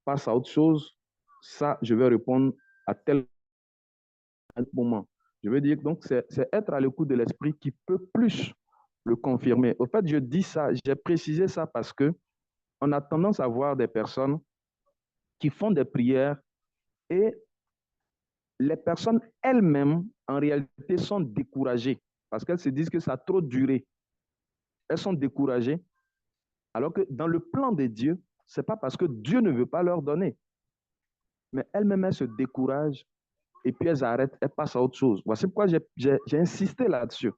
passe à autre chose, ça, je vais répondre à tel moment. Je veux dire, donc, c'est être à l'écoute de l'esprit qui peut plus le confirmer. Au fait, je dis ça, j'ai précisé ça parce que on a tendance à voir des personnes qui font des prières et les personnes elles-mêmes, en réalité, sont découragées parce qu'elles se disent que ça a trop duré. Elles sont découragées, alors que dans le plan de Dieu, ce n'est pas parce que Dieu ne veut pas leur donner, mais elles-mêmes, elles se découragent et puis elles arrêtent, elles passent à autre chose. Voici pourquoi j'ai insisté là-dessus.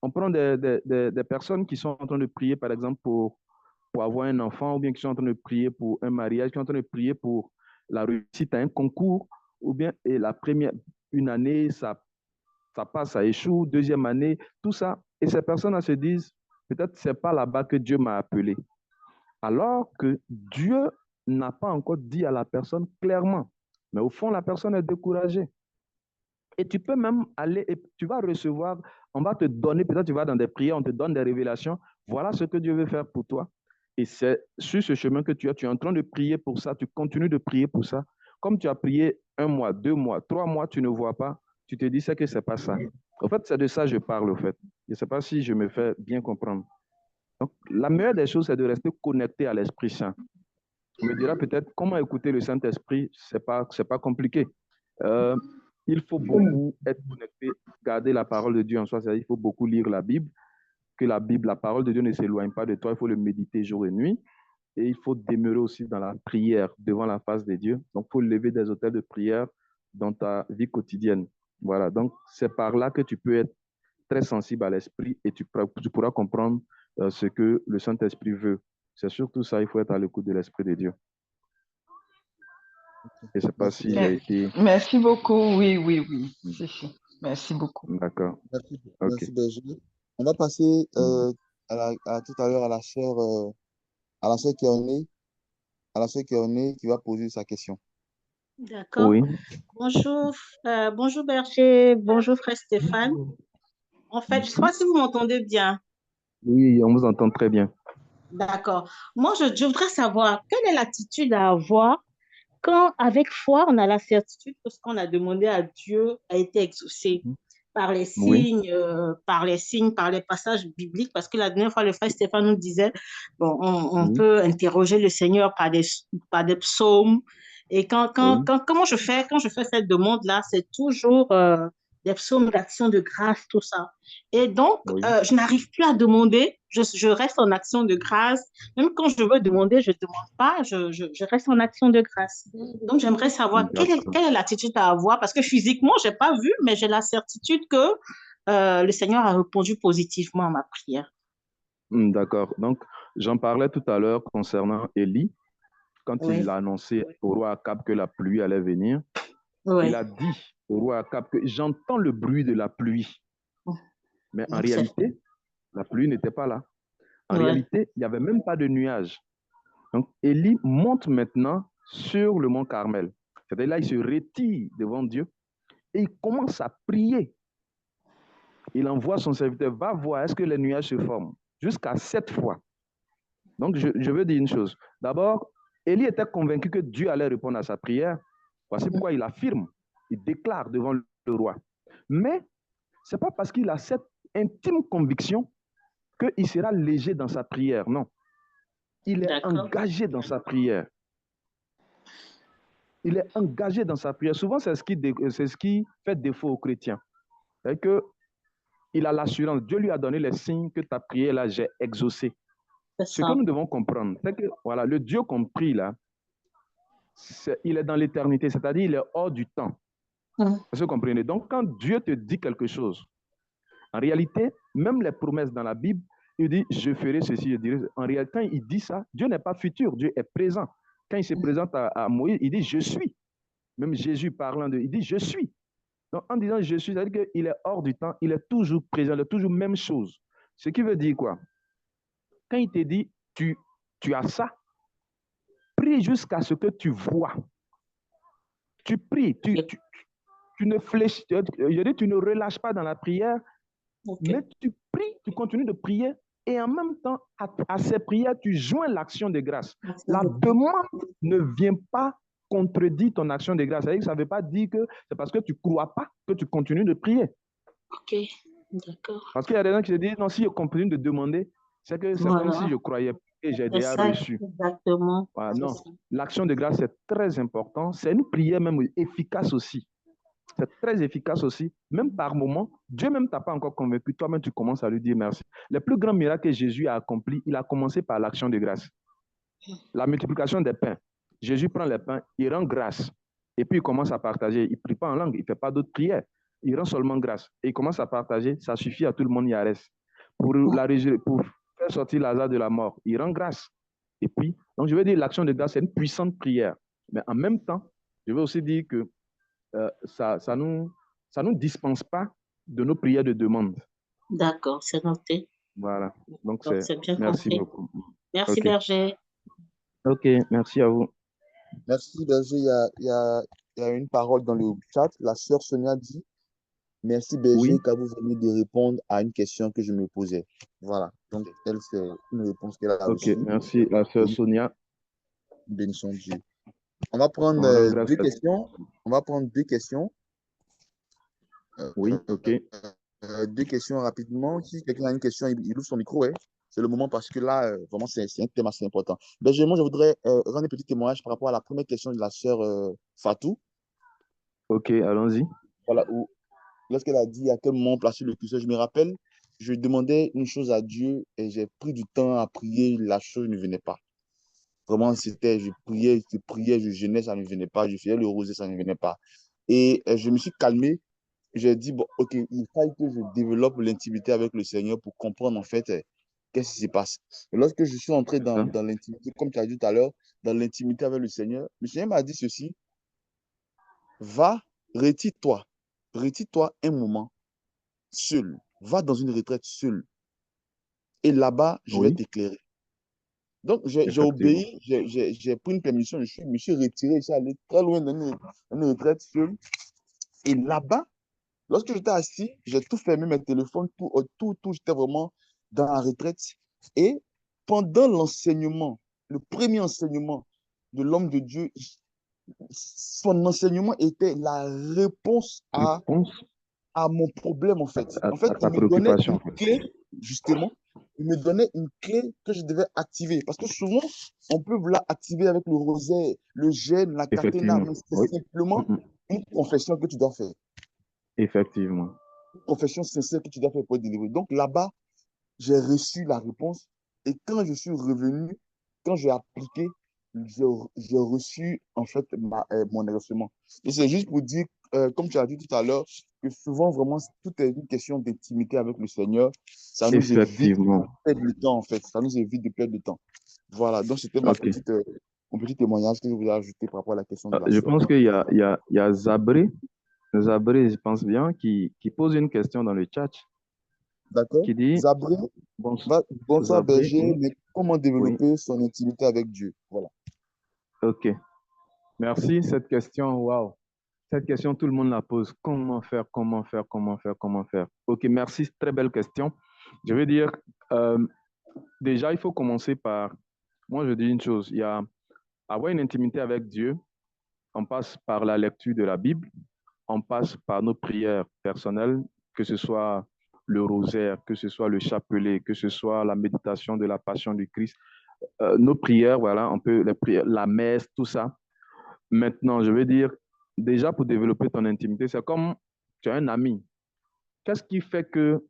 On prend des personnes qui sont en train de prier, par exemple, pour avoir un enfant, ou bien qui sont en train de prier pour un mariage, qui sont en train de prier pour la réussite à un concours, ou bien et la première, une année, ça passe, ça échoue, deuxième année, tout ça. Et ces personnes se disent, peut-être c'est pas là-bas que Dieu m'a appelé. Alors que Dieu n'a pas encore dit à la personne clairement. Mais au fond, la personne est découragée. Et tu peux même aller, et tu vas recevoir, on va te donner, peut-être tu vas dans des prières, on te donne des révélations. Voilà ce que Dieu veut faire pour toi. Et c'est sur ce chemin que tu es en train de prier pour ça, tu continues de prier pour ça. Comme tu as prié un mois, 2 mois, 3 mois, tu ne vois pas, tu te dis c'est que c'est pas ça. En fait, c'est de ça que je parle, au fait. Je ne sais pas si je me fais bien comprendre. Donc, la meilleure des choses, c'est de rester connecté à l'Esprit Saint. On me dira peut-être comment écouter le Saint-Esprit, c'est pas compliqué. Euh, Il faut beaucoup être connecté, garder la parole de Dieu en soi, c'est-à-dire il faut beaucoup lire la Bible, que la Bible, la parole de Dieu ne s'éloigne pas de toi, il faut le méditer jour et nuit. Et il faut demeurer aussi dans la prière devant la face de Dieu. Donc, il faut lever des hôtels de prière dans ta vie quotidienne. Voilà, donc c'est par là que tu peux être très sensible à l'esprit et tu pourras comprendre ce que le Saint-Esprit veut. C'est surtout ça, il faut être à l'écoute de l'Esprit de Dieu. Je ne sais pas Merci, si j'ai Mais- été... Merci beaucoup. Oui, oui, oui. C'est fait. Merci beaucoup. D'accord, merci, ok. merci, Berger. On va passer tout à l'heure à la sœur Kéoné, qui va poser sa question. D'accord. Oui, Bonjour, bonjour Berger, bonjour frère Stéphane. En fait, je ne sais pas si vous m'entendez bien. oui, on vous entend très bien. D'accord. Moi, je voudrais savoir quelle est l'attitude à avoir quand, avec foi, on a la certitude que ce qu'on a demandé à Dieu a été exaucé par les Oui, signes, par les passages bibliques, parce que la dernière fois, le frère Stéphane nous disait, bon, on oui, peut interroger le Seigneur par des psaumes. Et oui, comment je fais, quand je fais cette demande-là, c'est toujours des psaumes d'action de grâce, tout ça. Et donc, oui. je n'arrive plus à demander, je reste en action de grâce. Même quand je veux demander, je ne demande pas, je reste en action de grâce. Donc, j'aimerais savoir D'accord. quelle est l'attitude à avoir, parce que physiquement, je n'ai pas vu, mais j'ai la certitude que le Seigneur a répondu positivement à ma prière. D'accord. Donc, j'en parlais tout à l'heure concernant Élie. Quand il Oui, a annoncé au roi Akab que la pluie allait venir, il oui. a dit au roi Akab que j'entends le bruit de la pluie. Mais en Donc, c'est réalité, la pluie n'était pas là. En ouais. réalité, il n'y avait même pas de nuages. Donc, Élie monte maintenant sur le mont Carmel. C'est-à-dire là, il se retire devant Dieu et il commence à prier. Il envoie son serviteur, va voir, est-ce que les nuages se forment? Jusqu'à 7 fois. Donc, je veux dire une chose. D'abord, Élie était convaincu que Dieu allait répondre à sa prière. Voici pourquoi il affirme, il déclare devant le roi. Mais ce n'est pas parce qu'il a cette intime conviction qu'il sera léger dans sa prière. Non. Il est D'accord. engagé dans sa prière. Il est engagé dans sa prière. Souvent, c'est ce qui fait défaut aux chrétiens. C'est qu'il a l'assurance. Dieu lui a donné les signes que ta prière, là, j'ai exaucé. C'est Ce que ça. nous devons comprendre, c'est que voilà, le Dieu qu'on prie, là, il est dans l'éternité, c'est-à-dire il est hors du temps. Mm. Vous comprenez? Donc, quand Dieu te dit quelque chose, en réalité, même les promesses dans la Bible, il dit, je ferai ceci, je dirai. En réalité, quand il dit ça, Dieu n'est pas futur, Dieu est présent. Quand il se présente à Moïse, il dit, je suis. Même Jésus parlant il dit, je suis. Donc, en disant je suis, c'est-à-dire qu'il est hors du temps, il est toujours présent, il est toujours même chose. Ce qui veut dire quoi? Quand il te dit, tu as ça, prie jusqu'à ce que tu vois. Tu pries, tu ne fléchis, tu ne relâches pas dans la prière, OK. mais tu pries, tu continues de prier et en même temps, à ces prières, tu joins l'action de grâce. La demande ne vient pas contredire ton action de grâce. Ça ne veut pas dire que c'est parce que tu ne crois pas que tu continues de prier. OK. D'accord. Parce qu'il y a des gens qui se disent, non, si je continue de demander, c'est comme si Voilà. je croyais et j'ai C'est déjà ça, reçu. exactement. Voilà, C'est non, ça. l'action de grâce, c'est très important. C'est une prière même efficace aussi. C'est très efficace aussi. Même par moment, Dieu même t'a pas encore convaincu. Toi-même, tu commences à lui dire merci. Les plus grands miracles que Jésus a accomplis, il a commencé par l'action de grâce. La multiplication des pains. Jésus prend les pains, il rend grâce. Et puis, il commence à partager. Il ne prie pas en langue, il ne fait pas d'autres prières. Il rend seulement grâce. Et il commence à partager. Ça suffit à tout le monde, il y a reste. Pour faire sortir Lazare de la mort, il rend grâce. Et puis, donc je veux dire, l'action de grâce, c'est une puissante prière. Mais en même temps, je veux aussi dire que ça nous dispense pas de nos prières de demande. D'accord, c'est noté. Voilà. Donc, Donc, c'est bien merci compris. beaucoup. Merci, OK. Berger. OK, merci à vous. Merci, Berger. Il y a une parole dans le chat. La sœur Sonia dit, merci, Berger, Oui, car vous venez de répondre à une question que je me posais. Voilà. Donc, elle, c'est une réponse qu'elle a OK, reçue. merci, la Et sœur Sonia. bénissons Dieu. On va prendre On rend grâce deux à Dieu. questions. On va prendre deux questions. Oui, OK. Deux questions rapidement. Si quelqu'un a une question, il ouvre son micro. Ouais. C'est le moment parce que là, vraiment, c'est un thème assez important. Benjamin, je voudrais rendre un petit témoignage par rapport à la première question de la sœur Fatou. OK, allons-y. voilà, lorsqu'elle a dit à quel moment placer le curseur, je me rappelle, je demandais une chose à Dieu et j'ai pris du temps à prier, la chose ne venait pas. Vraiment, je priais, je jeûnais, ça ne venait pas, je faisais le rosé, ça ne venait pas. Et je me suis calmé, j'ai dit, bon, ok, il faut que je développe l'intimité avec le Seigneur pour comprendre en fait qu'est-ce qui se passe. Et lorsque je suis entré C'est ça. dans l'intimité, comme tu as dit tout à l'heure, dans l'intimité avec le Seigneur m'a dit ceci, va, retire-toi, retire-toi un moment seul, va dans une retraite seule et là-bas, je vais Oui, t'éclairer. Donc, j'ai effectivement. obéi, j'ai pris une permission, je me suis retiré, je suis allé très loin dans une retraite seule. Et là-bas, lorsque j'étais assis, j'ai tout fermé, mes téléphones, tout, j'étais vraiment dans la retraite. Et pendant l'enseignement, le premier enseignement de l'homme de Dieu, son enseignement était la réponse Réponse à mon problème, en fait. En fait, à il ta me donnait préoccupation, une en fait. clé, justement. Il me donnait une clé que je devais activer. Parce que souvent, on peut vouloir activer avec le rosaire, le jeûne, la catena, Effectivement. mais c'est Oui. simplement une confession que tu dois faire. Effectivement. Une confession sincère que tu dois faire pour être délivré. Donc là-bas, j'ai reçu la réponse. Et quand je suis revenu, quand j'ai appliqué, j'ai reçu en fait mon exaucement. Et c'est juste pour dire, comme tu as dit tout à l'heure, que souvent vraiment tout est une question d'intimité avec le Seigneur. Ça nous évite de Effectivement. perdre le temps en fait. Ça nous évite de perdre le temps. Voilà, donc c'était OK. mon petit témoignage que je voulais ajouter par rapport à la question de la Je sœur. pense qu'il y a Zabré, Zabré, je pense bien, qui pose une question dans le chat, D'accord? qui dit, Zabré, bon, bonsoir Zabré, berger, oui, mais comment oui, développer son intimité avec Dieu? Voilà. OK. Merci, cette question, waouh. Cette question, tout le monde la pose. Comment faire, comment faire, comment faire, comment faire? OK, merci, très belle question. Je veux dire, euh, déjà, il faut commencer par, moi je dis une chose, il y a avoir une intimité avec Dieu, on passe par la lecture de la Bible, on passe par nos prières personnelles, que ce soit le rosaire, que ce soit le chapelet, que ce soit la méditation de la passion du Christ. Nos prières, voilà, on peut les prières, la messe, tout ça. Maintenant, je veux dire, déjà pour développer ton intimité, c'est comme tu as un ami. Qu'est-ce qui fait que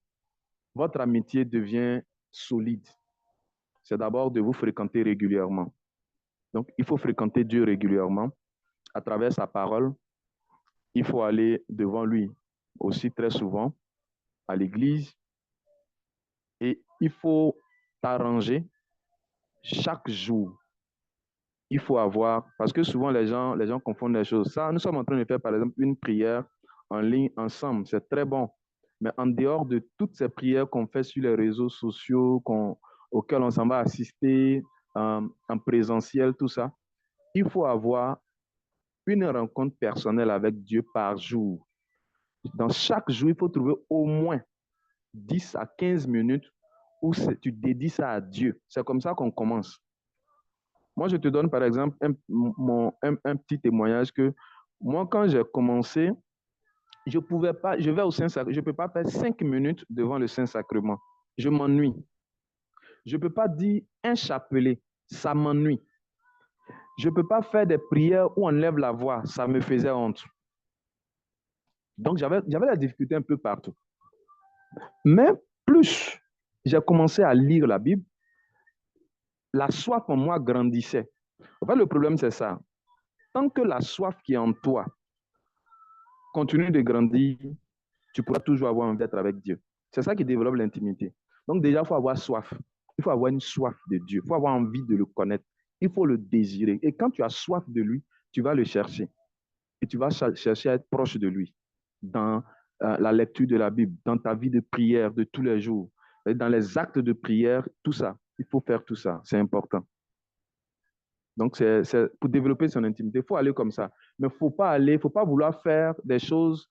votre amitié devient solide? C'est d'abord de vous fréquenter régulièrement. Donc, il faut fréquenter Dieu régulièrement à travers sa parole. Il faut aller devant lui aussi très souvent à l'église et il faut t'arranger chaque jour. Il faut avoir, parce que souvent les gens confondent les choses. Ça, nous sommes en train de faire par exemple une prière en ligne ensemble, c'est très bon. Mais en dehors de toutes ces prières qu'on fait sur les réseaux sociaux, auxquelles on s'en va assister en présentiel, tout ça, il faut avoir une rencontre personnelle avec Dieu par jour. Dans chaque jour, il faut trouver au moins 10 à 15 minutes où tu dédies ça à Dieu. C'est comme ça qu'on commence. Moi, je te donne par exemple un petit témoignage que moi, quand j'ai commencé, je pouvais pas, je vais au Saint-Sacrement, je ne peux pas faire 5 minutes devant le Saint-Sacrement. Je m'ennuie. Je ne peux pas dire un chapelet, ça m'ennuie. Je ne peux pas faire des prières où on lève la voix, ça me faisait honte. Donc, j'avais la difficulté un peu partout. Mais plus j'ai commencé à lire la Bible, la soif en moi grandissait. En fait, le problème, c'est ça. Tant que la soif qui est en toi continue de grandir, tu pourras toujours avoir envie d'être avec Dieu. C'est ça qui développe l'intimité. Donc déjà, il faut avoir soif. Il faut avoir une soif de Dieu. Il faut avoir envie de le connaître. Il faut le désirer. Et quand tu as soif de lui, tu vas le chercher. Et tu vas chercher à être proche de lui dans la lecture de la Bible, dans ta vie de prière de tous les jours, dans les actes de prière, tout ça. Il faut faire tout ça. C'est important. Donc, pour développer son intimité, il faut aller comme ça. Mais il ne faut pas vouloir faire des choses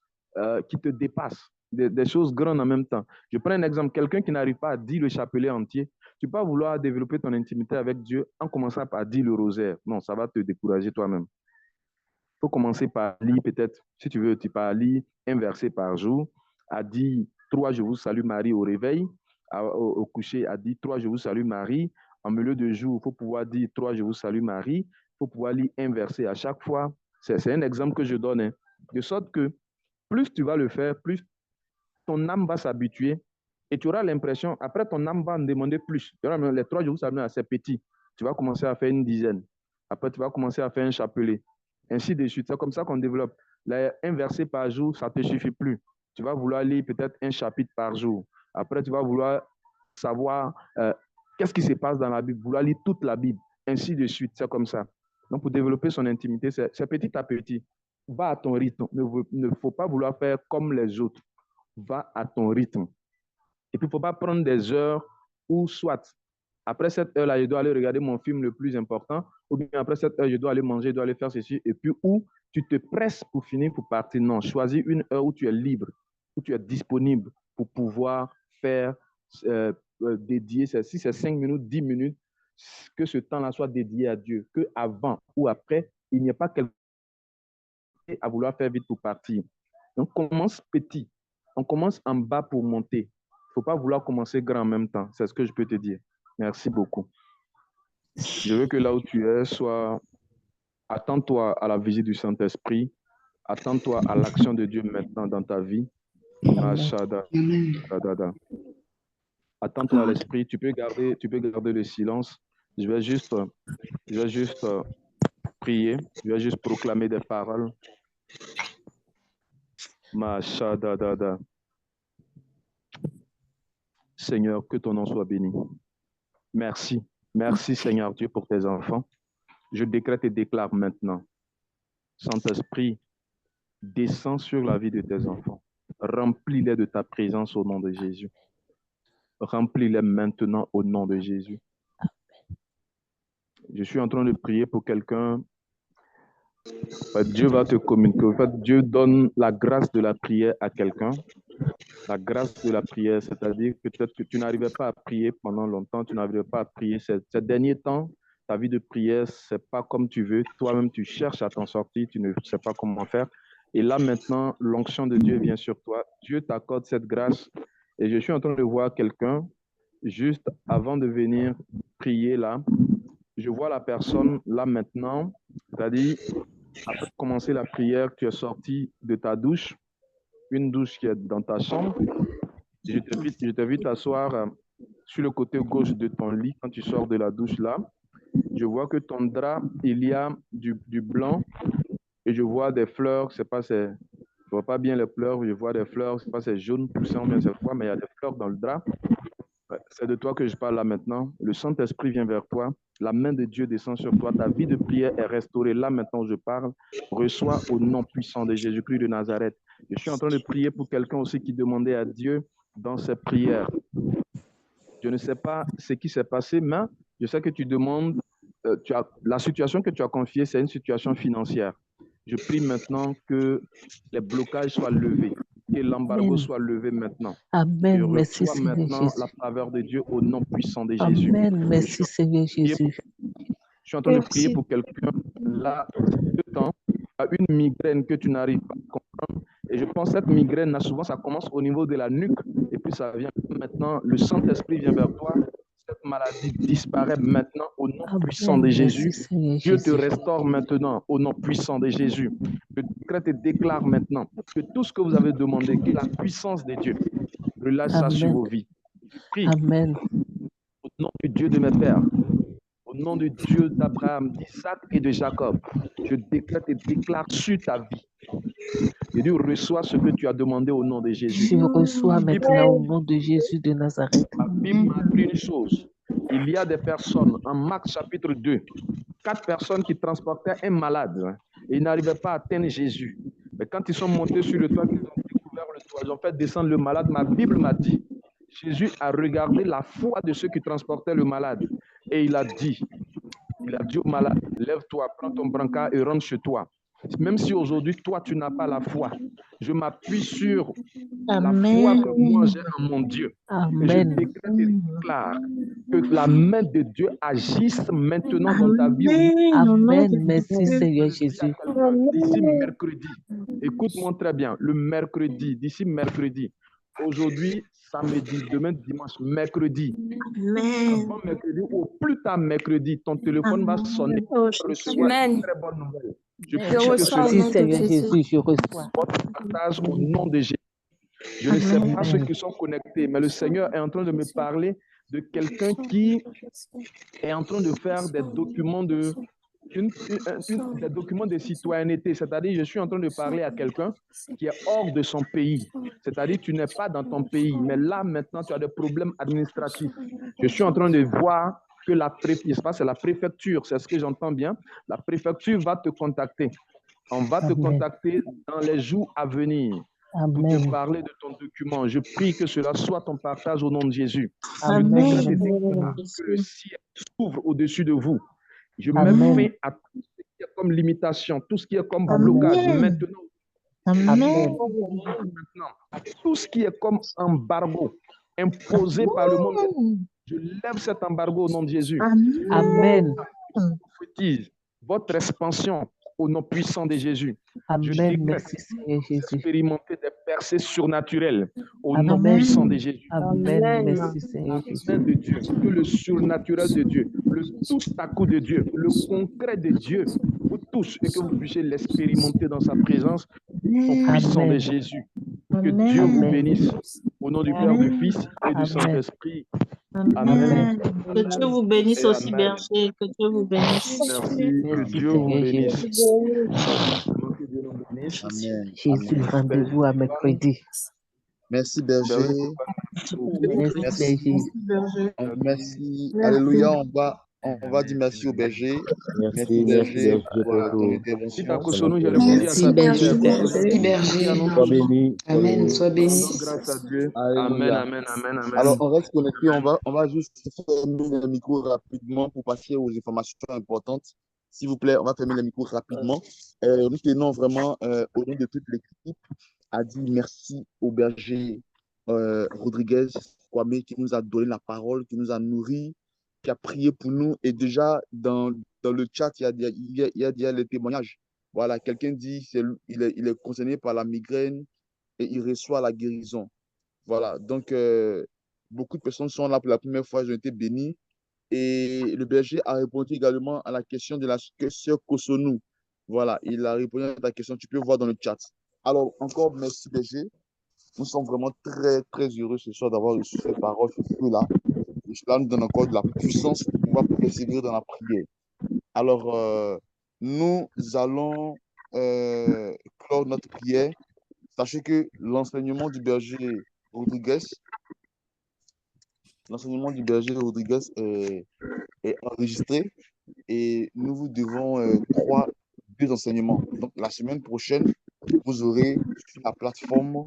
qui te dépassent, des choses grandes en même temps. Je prends un exemple, quelqu'un qui n'arrive pas à dire le chapelet entier, tu peux pas vouloir développer ton intimité avec Dieu en commençant par dire le rosaire. Non, ça va te décourager toi-même. Il faut commencer par lire peut-être, si tu veux, tu peux lire un verset par jour, à dire 3 je vous salue Marie au réveil, au coucher, à dire 3 je vous salue Marie. En milieu de jour, il faut pouvoir dire 3 je vous salue Marie. Il faut pouvoir lire un verset à chaque fois. C'est un exemple que je donne. Hein. De sorte que plus tu vas le faire, plus ton âme va s'habituer et tu auras l'impression, après ton âme va en demander plus. Les 3 jours, ça devient assez petit. Tu vas commencer à faire une dizaine. Après, tu vas commencer à faire un chapelet. Ainsi de suite. C'est comme ça qu'on développe. Un verset par jour, ça ne te suffit plus. Tu vas vouloir lire peut-être un chapitre par jour. Après, tu vas vouloir savoir qu'est-ce qui se passe dans la Bible, vouloir lire toute la Bible. Ainsi de suite. C'est comme ça. Donc, pour développer son intimité, c'est petit à petit. Va à ton rythme. Ne faut pas vouloir faire comme les autres. Va à ton rythme. Et puis, il ne faut pas prendre des heures où soit, après cette heure-là, je dois aller regarder mon film le plus important, ou bien après cette heure, je dois aller manger, je dois aller faire ceci, et puis où tu te presses pour finir, pour partir. Non, choisis une heure où tu es libre, où tu es disponible pour pouvoir faire, dédier, si c'est 5 minutes, 10 minutes, que ce temps-là soit dédié à Dieu, qu'avant ou après, il n'y ait pas quelqu'un à vouloir faire vite pour partir. Donc, commence petit. On commence en bas pour monter. Il ne faut pas vouloir commencer grand en même temps. C'est ce que je peux te dire. Merci beaucoup. Je veux que là où tu es, attends-toi à la visite du Saint-Esprit. Attends-toi à l'action de Dieu maintenant dans ta vie. Attends-toi à l'Esprit. Tu peux garder le silence. Je vais juste prier. Je vais juste proclamer des paroles. Seigneur, que ton nom soit béni. Merci. Merci, Seigneur Dieu, pour tes enfants. Je décrète et déclare maintenant. Saint-Esprit, descends sur la vie de tes enfants. Remplis-les de ta présence au nom de Jésus. Remplis-les maintenant au nom de Jésus. Je suis en train de prier pour quelqu'un. Dieu va te communiquer. En fait, Dieu donne la grâce de la prière à quelqu'un. La grâce de la prière, c'est-à-dire que peut-être que tu n'arrivais pas à prier pendant longtemps, tu n'arrivais pas à prier. Ces derniers temps, ta vie de prière, ce n'est pas comme tu veux. Toi-même, tu cherches à t'en sortir, tu ne sais pas comment faire. Et là, maintenant, l'onction de Dieu vient sur toi. Dieu t'accorde cette grâce. Et je suis en train de voir quelqu'un, juste avant de venir prier là, je vois la personne là maintenant, c'est-à-dire, après de commencer la prière, tu es sorti de ta douche, une douche qui est dans ta chambre. Je t'ai vu t'asseoir sur le côté gauche de ton lit quand tu sors de la douche là. Je vois que ton drap, il y a du blanc et je vois des fleurs. Je ne vois pas bien les fleurs. Je vois des fleurs. Je ne sais pas si c'est jaune poussant, bien cette fois, mais il y a des fleurs dans le drap. C'est de toi que je parle là maintenant. Le Saint-Esprit vient vers toi. La main de Dieu descend sur toi. Ta vie de prière est restaurée. Là maintenant, je parle. Reçois au nom puissant de Jésus-Christ de Nazareth. Je suis en train de prier pour quelqu'un aussi qui demandait à Dieu dans ses prières. Je ne sais pas ce qui s'est passé, mais je sais que tu demandes, la situation que tu as confiée, c'est une situation financière. Je prie maintenant que les blocages soient levés, que l'embargo soit levé maintenant. Amen. Je Merci, reçois Seigneur maintenant Jésus. la faveur de Dieu au nom puissant de Jésus. Amen. Merci, Seigneur Jésus. Je suis en train de prier pour quelqu'un là, ce temps, a une migraine que tu n'arrives pas à comprendre. Et je pense que cette migraine, là, souvent, ça commence au niveau de la nuque et puis ça vient maintenant, le Saint-Esprit vient vers toi. Cette maladie disparaît maintenant au nom puissant de Jésus. Merci, Dieu te restaure maintenant au nom puissant de Jésus. Je décrète et déclare maintenant que tout ce que vous avez demandé, que la puissance de Dieu relâche ça sur vos vies. Je prie Amen. au nom du Dieu de mes pères, au nom du Dieu d'Abraham, d'Isaac et de Jacob, je décrète et déclare sur ta vie. Et Dieu reçoit ce que tu as demandé au nom de Jésus. Je reçois maintenant au nom de Jésus de Nazareth. La Bible m'a appris une chose. Il y a des personnes, en Marc chapitre 2, 4 personnes qui transportaient un malade et ils n'arrivaient pas à atteindre Jésus. Mais quand ils sont montés sur le toit, qu'ils ont découvert le toit, ils ont fait descendre le malade, ma Bible m'a dit, Jésus a regardé la foi de ceux qui transportaient le malade et il a dit au malade, lève-toi, prends ton brancard et rentre chez toi. Même si aujourd'hui, toi, tu n'as pas la foi, je m'appuie sur la foi que moi j'ai en mon Dieu. Amen. Et je décrète et déclare que la main de Dieu agisse maintenant dans ta vie. Amen. Merci, Seigneur Jésus. D'ici mercredi, écoute-moi très bien, le mercredi, d'ici mercredi, aujourd'hui, samedi, demain, dimanche, mercredi, avant mercredi ou plus tard mercredi, ton téléphone va sonner. Reçois une très bonne nouvelle. Je Je prie que reçois au cela Oui, nom de Seigneur Jésus. Jésus, je reçois. votre partage au nom de Jésus. Je ne sais pas ceux Amen. qui sont connectés, mais le Seigneur est en train de me parler de quelqu'un qui est en train de faire des documents des documents de citoyenneté. C'est-à-dire, je suis en train de parler à quelqu'un qui est hors de son pays. C'est-à-dire, tu n'es pas dans ton pays, mais là, maintenant, tu as des problèmes administratifs. Je suis en train de voir que c'est la préfecture, c'est ce que j'entends bien. La préfecture va te contacter. On va te Amen. contacter dans les jours à venir pour te Amen. parler de ton document. Je prie que cela soit ton partage au nom de Jésus. Je Amen. décrète et Amen. déclare que le ciel s'ouvre au-dessus de vous. Je mets Amen. fin à tout ce qui est comme limitation, tout ce qui est comme Amen. blocage. Amen. Maintenant, Amen. Amen. maintenant, tout ce qui est comme embargo imposé par le monde, je lève cet embargo au nom de Jésus. Amen. Prophétise votre expansion au nom puissant de Jésus. Je Amen. décrète Merci, Seigneur Jésus. d'expérimenter des percées surnaturelles au nom Amen. puissant de Jésus. Amen. Amen. Merci, Seigneur Jésus. Amen de Dieu, que le surnaturel de Dieu, le tout à coup de Dieu, le concret de Dieu vous touche et que vous puissiez l'expérimenter dans sa présence au nom puissant de Amen. Jésus. Que Dieu vous Amen. bénisse au nom du Père, du Amen. Fils et du Amen. Saint-Esprit. Amen. Amen. Que Dieu vous bénisse Et aussi, amen. berger. Que Dieu vous bénisse. Merci, que Merci, Dieu vous Seigneur bénisse. Jésus. Que Dieu nous bénisse. Amen. Jésus, Amen. rendez-vous à mercredi. Merci, Berger, berger. Merci, Merci. berger. Berger. Merci. Merci. Alléluia. On va dire merci au berger. Merci, berger, pour ton Suite à intervention. Kosonou, j'ai répondu à Merci, sa prière. berger. Merci, berger. Amen. Sois béni. Rendons grâce à Dieu. Amen, Alléluia. amen, amen, amen. Alors, on reste connecté. On va juste fermer les micros rapidement pour passer aux informations importantes. S'il vous plaît, on va fermer les micros rapidement. Nous tenons vraiment, au nom de toute l'équipe, à dire merci au berger Rodriguez Kwame qui nous a donné la parole, qui nous a nourris, qui a prié pour nous. Et déjà, dans le chat, il y a déjà les témoignages. Voilà, quelqu'un dit il est concerné par la migraine et il reçoit la guérison. Voilà, donc beaucoup de personnes sont là pour la première fois, ils ont été bénis. Et le berger a répondu également à la question de la sœur Kosonou. Voilà, il a répondu à ta question, tu peux voir dans le chat. Alors, encore merci berger. Nous sommes vraiment très, très heureux ce soir d'avoir reçu cette parole, ce feu-là. Et cela nous donne encore de la puissance pour pouvoir persévérer dans la prière. Alors, nous allons clore notre prière. Sachez que l'enseignement du berger Rodriguez est enregistré et nous vous devons deux enseignements. Donc, la semaine prochaine, vous aurez sur la plateforme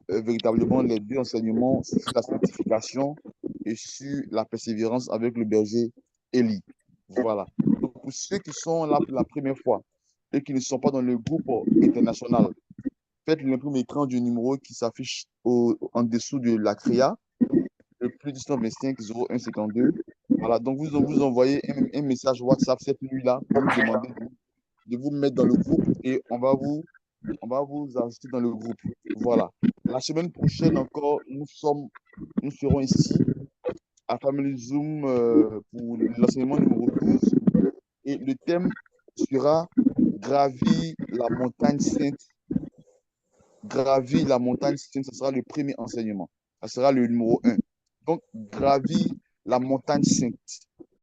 véritablement les deux enseignements sur la sanctification et sur la persévérance avec le berger Élie. Voilà. Donc, pour ceux qui sont là pour la première fois et qui ne sont pas dans le groupe international, faites l'imprime écran du numéro qui s'affiche en dessous de la CREA, le plus 1925 0152. Voilà, donc vous envoyez un message WhatsApp cette nuit-là pour nous demander de vous mettre dans le groupe et on va vous ajouter dans le groupe. Voilà. La semaine prochaine encore, nous serons ici à Family Zoom pour l'enseignement numéro 12 et le thème sera Gravir la montagne sainte. Gravir la montagne sainte, ce sera le premier enseignement. Ça sera le numéro 1. Donc, gravir la montagne sainte.